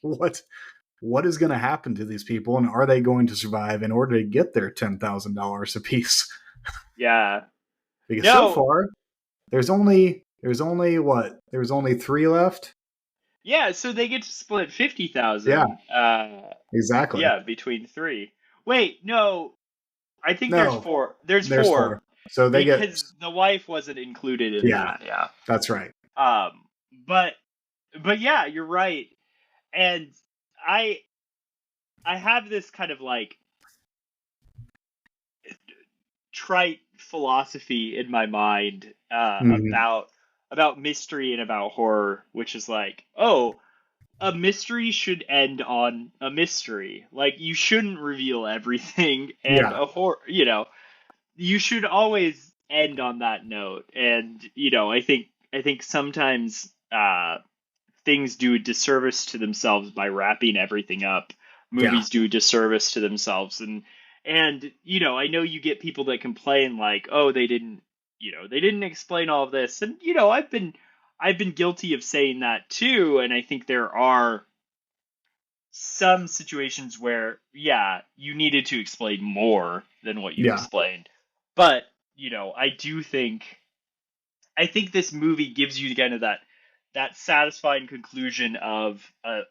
what is going to happen to these people, and are they going to survive in order to get their $10,000 apiece? Yeah. Because so far, there's only what? There's only 3 left. Yeah, so they get to split 50,000. Yeah. Exactly. Yeah, between 3. Wait, no. I think No, there's 4. There's 4. So they because the wife wasn't included in that. Yeah. That's right. But yeah, you're right. And I have this kind of like trite philosophy in my mind about mystery and about horror, which is like, oh, a mystery should end on a mystery. Like, you shouldn't reveal everything, and a horror, you should always end on that note. And I think sometimes things do a disservice to themselves by wrapping everything up. Movies do a disservice to themselves, and I know you get people that complain like, oh, they didn't explain all of this, and I've been guilty of saying that too. And I think there are some situations where you needed to explain more than what you explained. But I think this movie gives you kind of that satisfying conclusion of a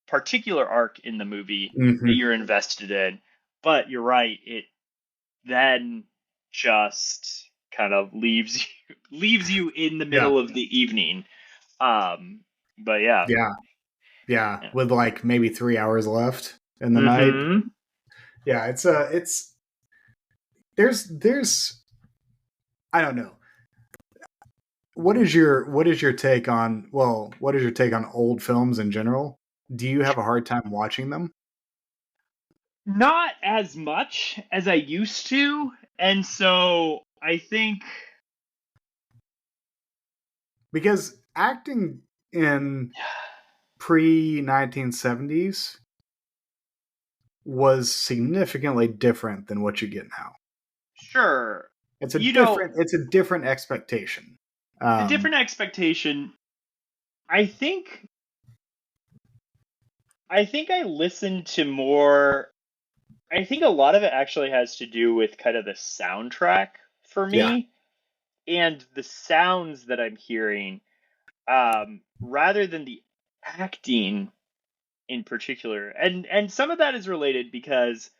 particular arc in the movie that you're invested in. But you're right, it then just kind of leaves you in the middle of the evening. But yeah, with like maybe 3 hours left in the night. Yeah, it's there's I don't know. What is your take on old films in general? Do you have a hard time watching them? Not as much as I used to, and so I think Because acting in pre-1970s was significantly different than what you get now. sure, It's a you know, different expectation. the different expectation. I think I listened to more. I think a lot of it actually has to do with kind of the soundtrack for Yeah. me and the sounds that I'm hearing, rather than the acting in particular. And some of that is related because,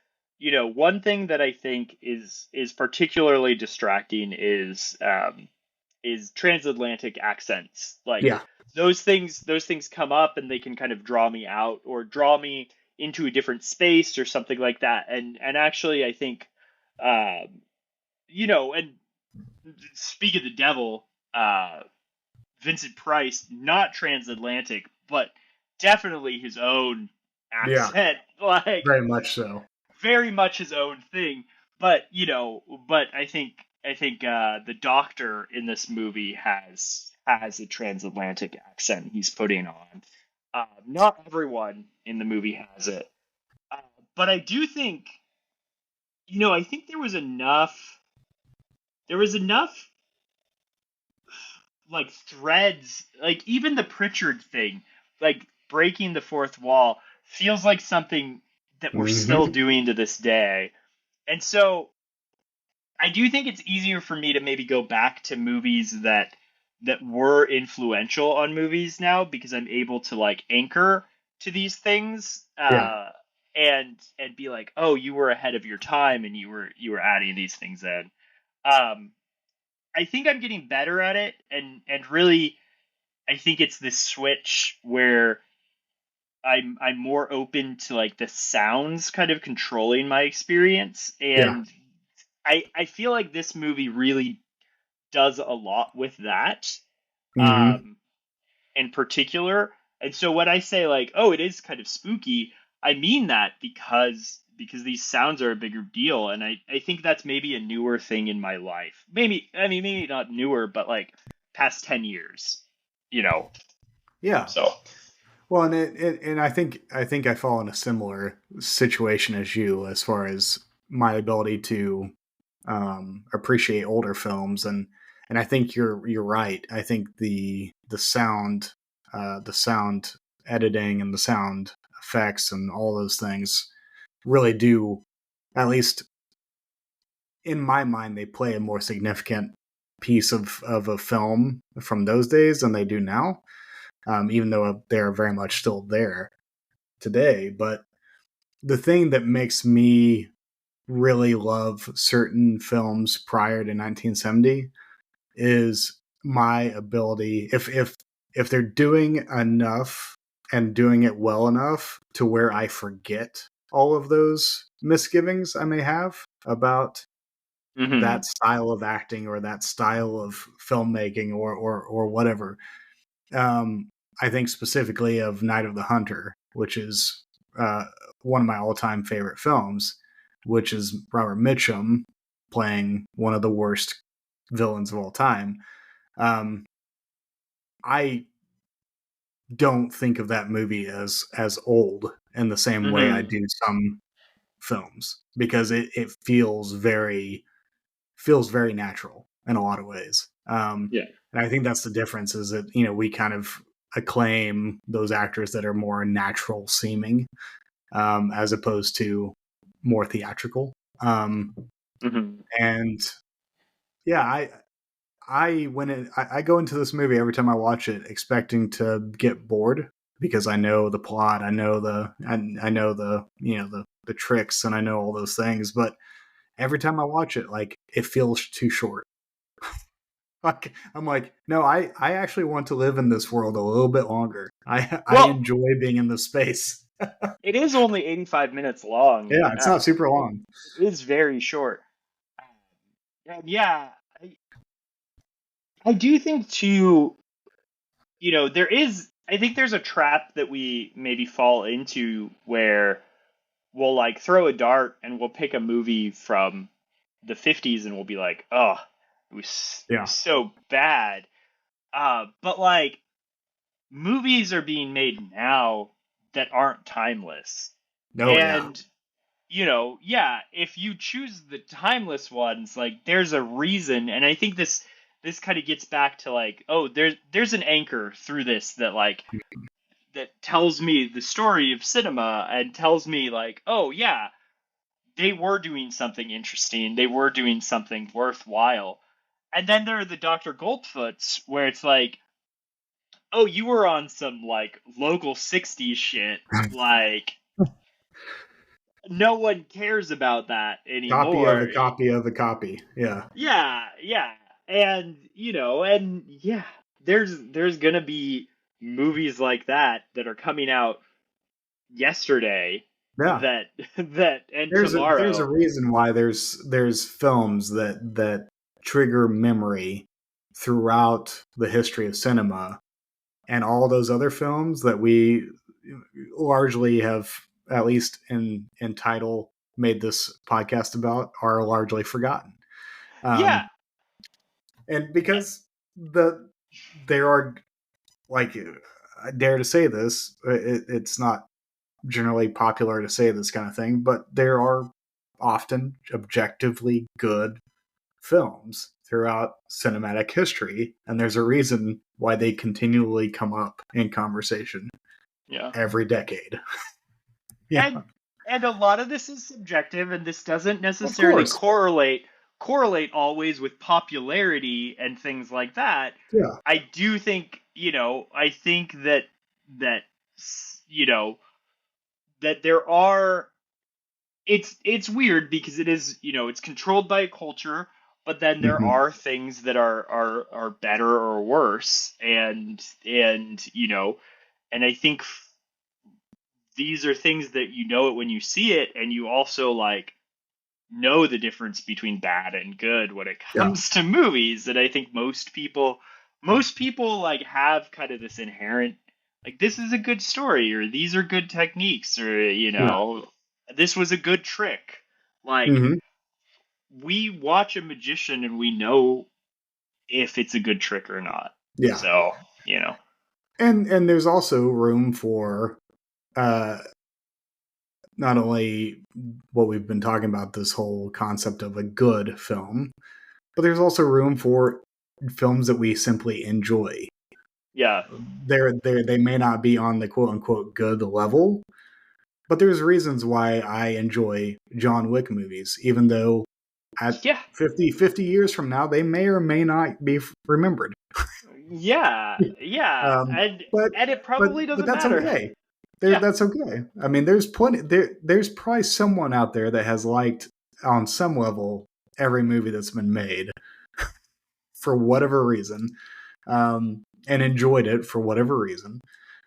one thing that I think is particularly distracting is transatlantic accents. Like Yeah. those things come up and they can kind of draw me out or draw me into a different space or something like that. And actually I think, and speak of the devil, Vincent Price, not transatlantic, but definitely his own Yeah. accent, like Very much so. very much his own thing. But I think the Doctor in this movie has a transatlantic accent he's putting on. Not everyone in the movie has it, but I do think, I think there was enough. There was enough like threads, like even the Pritchard thing, like breaking the fourth wall, feels like something that we're still doing to this day. And so I do think it's easier for me to maybe go back to movies that were influential on movies now because I'm able to like anchor to these things, and be like, oh, you were ahead of your time and you were adding these things in. I think I'm getting better at it, and really, I think it's this switch where I'm more open to like the sounds kind of controlling my experience, and I feel like this movie really does a lot with that, in particular. And so when I say like, oh, it is kind of spooky, I mean that because these sounds are a bigger deal, and I think that's maybe a newer thing in my life. Maybe not newer, but like past 10 years, Yeah. So Well, and I think I fall in a similar situation as you as far as my ability to appreciate older films, and I think you're right. I think the sound editing and the sound effects and all those things really do, at least in my mind, they play a more significant piece of a film from those days than they do now. Even though they're very much still there today. But the thing that makes me really love certain films prior to 1970 is my ability, if they're doing enough and doing it well enough to where I forget all of those misgivings I may have about that style of acting or that style of filmmaking or whatever. I think specifically of Night of the Hunter, which is one of my all-time favorite films, which is Robert Mitchum playing one of the worst villains of all time. I don't think of that movie as old in the same way I do some films, because it feels very natural in a lot of ways. And I think that's the difference, is that, we kind of acclaim those actors that are more natural seeming, as opposed to more theatrical. And yeah, I go into this movie every time I watch it expecting to get bored, because I know the plot, I know the the tricks, and I know all those things. But every time I watch it, like, it feels too short. Like, I'm like, no, I actually want to live in this world a little bit longer. I enjoy being in this space. It is only 85 minutes long. Yeah, it's not super long. It is very short. And yeah, I do think too, I think there's a trap that we maybe fall into where we'll like throw a dart and we'll pick a movie from the 50s and we'll be like, oh, it was Yeah. so bad. But like movies are being made now that aren't timeless. Oh yeah. And yeah, if you choose the timeless ones, like there's a reason, and I think this kind of gets back to like, oh, there's an anchor through this that tells me the story of cinema and tells me like, oh yeah, they were doing something interesting, they were doing something worthwhile. And then there are the Dr. Goldfoots where it's like, oh, you were on some like local 60s shit, like no one cares about that Copy of anymore. a copy of a copy. Yeah. Yeah. And and yeah, there's gonna be movies like that are coming out yesterday Yeah. that and There's a tomorrow. reason why there's films that trigger memory throughout the history of cinema, and all those other films that we largely have, at least in title, made this podcast about, are largely forgotten. Yeah. And because there are, like, I dare to say this, it's not generally popular to say this kind of thing, but there are often objectively good films throughout cinematic history, and there's a reason why they continually come up in conversation Yeah. every decade. Yeah. And a lot of this is subjective, and this doesn't necessarily correlate always with popularity and things like that. Yeah. I do think, I think that you know that there are it's weird because it is, it's controlled by a culture, but then there Mhm. are things that are better or worse, and I think these are things that you know it when you see it, and you also like know the difference between bad and good when it Yeah. comes to movies. And I think most people like have kind of this inherent like, this is a good story, or these are good techniques, or this was a good trick. Like, Mhm. we watch a magician and we know if it's a good trick or not. Yeah. So, And there's also room for not only what we've been talking about, this whole concept of a good film, but there's also room for films that we simply enjoy. yeah. They may not be on the quote unquote good level, but there's reasons why I enjoy John Wick movies, even though at Yeah. 50 years from now, they may or may not be remembered. Yeah. And But it probably doesn't that's matter. okay. Yeah. That's okay. I mean, there's plenty. There's probably someone out there that has liked, on some level, every movie that's been made for whatever reason, and enjoyed it for whatever reason.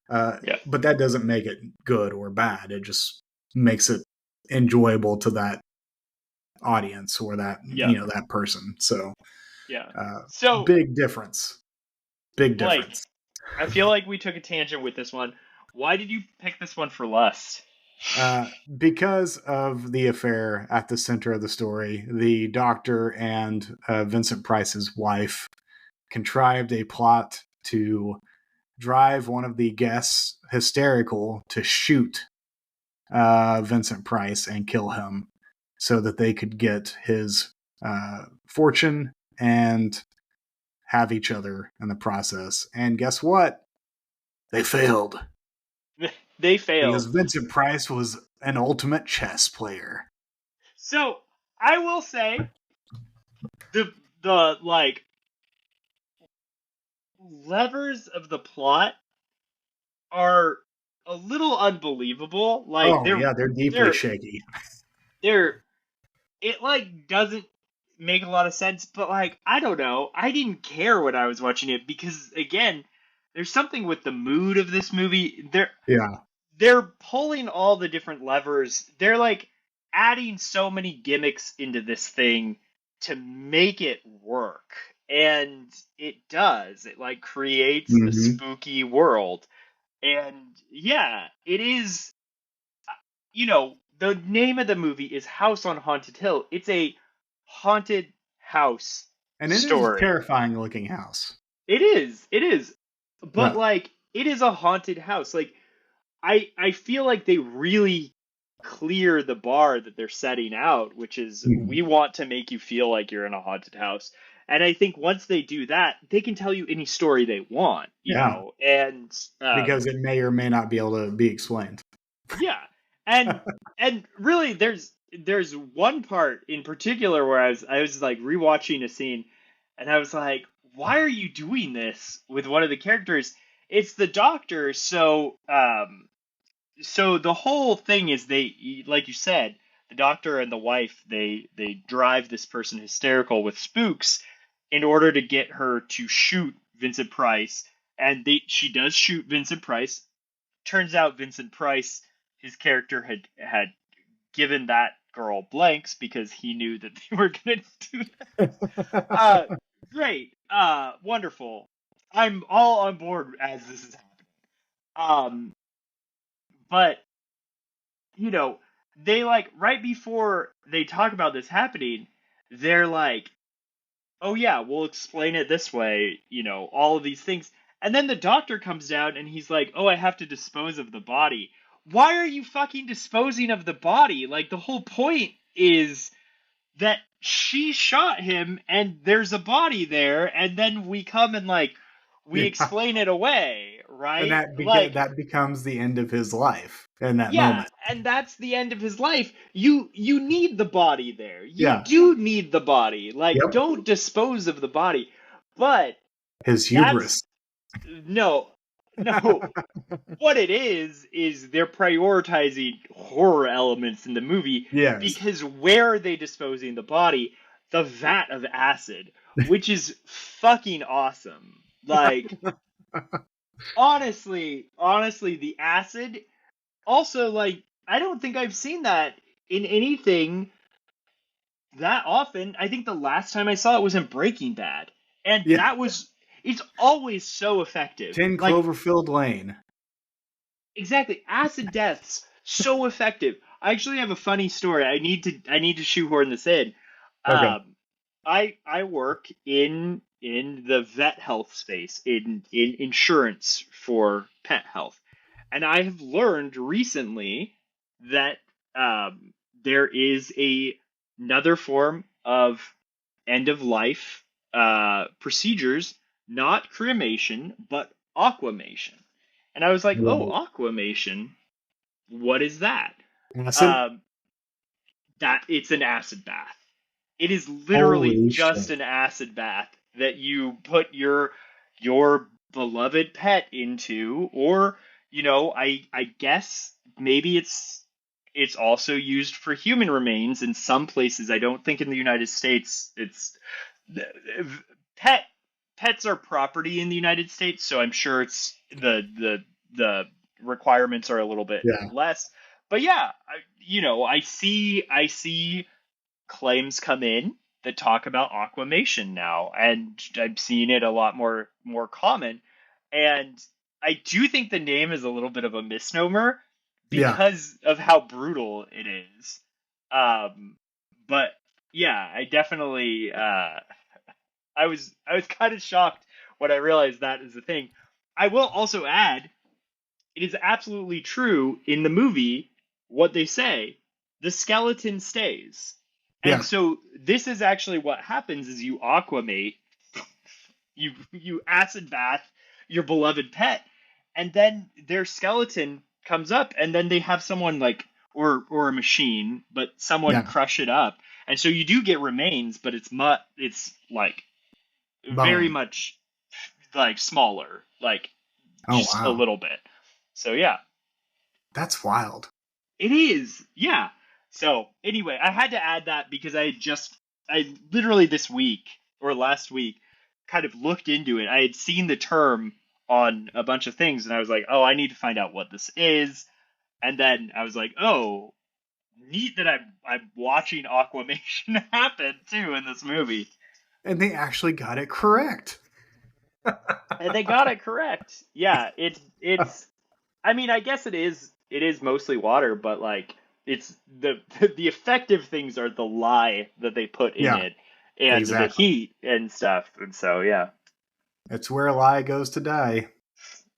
Yeah. But that doesn't make it good or bad. It just makes it enjoyable to that audience or that that person. So Yeah. So, big difference. Big Blake, difference. I feel like we took a tangent with this one. Why did you pick this one for Lust? Because of the affair at the center of the story, the doctor and Vincent Price's wife contrived a plot to drive one of the guests hysterical to shoot Vincent Price and kill him so that they could get his fortune and have each other in the process. And guess what? They failed. They failed. Because Vincent Price was an ultimate chess player. So, I will say, the like levers of the plot are a little unbelievable. Like, they're deeply shaky. It like doesn't make a lot of sense, but like, I don't know, I didn't care when I was watching it because, again, there's something with the mood of this movie. They're pulling all the different levers. They're like adding so many gimmicks into this thing to make it work. And it does. It like creates a Mm-hmm. spooky world. And yeah, it is, the name of the movie is House on Haunted Hill. It's a haunted house And it is a story. terrifying looking house. It is. It is. But Yeah. like it is a haunted house. Like I feel like they really clear the bar that they're setting out, which is Mhm. we want to make you feel like you're in a haunted house. And I think once they do that, they can tell you any story they want, you Yeah. know. And Because it may or may not be able to be explained. yeah. And really there's one part in particular where I was like rewatching a scene and I was like, why are you doing this with one of the characters? It's the doctor, so the whole thing is they, like you said, the doctor and the wife, they drive this person hysterical with spooks in order to get her to shoot Vincent Price, and she does shoot Vincent Price. Turns out Vincent Price, his character had given that girl blanks because he knew that they were going to do that. Great, wonderful. I'm all on board as this is happening. But they like right before they talk about this happening, they're like, "Oh yeah, we'll explain it this way," all of these things. And then the doctor comes down and he's like, "Oh, I have to dispose of the body." Why are you fucking disposing of the body? Like the whole point is that she shot him and there's a body there, and then we come and like we Yeah. explain it away, right? And that becomes the end of his life in that moment. And that's the end of his life. You need the body there. You Yeah. do need the body. Like, Yep. don't dispose of the body. But His hubris. no. What it is they're prioritizing horror elements in the movie. Yes. Because where are they disposing the body? The vat of acid, which is fucking awesome. Like, honestly, the acid. Also, like, I don't think I've seen that in anything that often. I think the last time I saw it was in Breaking Bad. And it's always so effective. 10 Like, Cloverfield Lane. exactly. Acid deaths, so effective. I actually have a funny story. I need to shoehorn this in. Okay. I work in the vet health space, in insurance for pet health. And I have learned recently that there is another form of end of life procedures, not cremation, but aquamation. And I was like, Whoa. oh, aquamation, what is that? Acid? That it's an acid bath. It is literally Holy just shit. an acid bath that you put your beloved pet into, or I guess maybe it's also used for human remains in some places. I don't think in the United States it's pets are property in the United States, so I'm sure it's the requirements are a little bit less. But yeah, I see claims come in that talk about aquamation now, and I'm seeing it a lot more common. And I do think the name is a little bit of a misnomer because of how brutal it is. But yeah, I definitely I was kind of shocked when I realized that is the thing. I will also add, it is absolutely true in the movie what they say. The skeleton stays. And so this is actually what happens is you aquamate, you acid bath your beloved pet, and then their skeleton comes up, and then they have someone like or a machine, but someone crush it up. And so you do get remains, but it's like very much like smaller, like just a little bit. So yeah. That's wild. It is. Yeah. So anyway, I had to add that because I literally this week or last week kind of looked into it. I had seen the term on a bunch of things and I was like, oh, I need to find out what this is. And then I was like, oh, neat that I'm watching Aquamation happen too in this movie. And they actually got it correct. And they got it correct. Yeah, it's. I mean, I guess it is mostly water, but like it's the effective things are the lye that they put in it and the heat and stuff. And so yeah, it's where lye goes to die.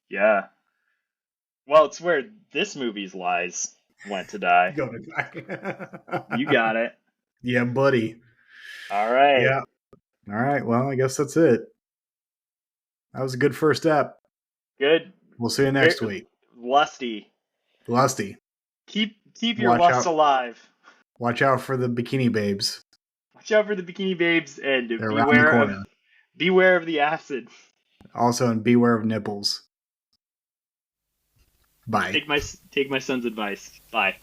Yeah. Well, it's where this movie's lies went to die. You got it. Yeah, buddy. All right. Yeah. All right. Well, I guess that's it. That was a good first step. Good. We'll see you next week. Lusty. Keep your lust alive. Watch out for the bikini babes. Watch out for the bikini babes and They're beware of the acid. Also, and beware of nipples. Bye. Take my son's advice. Bye.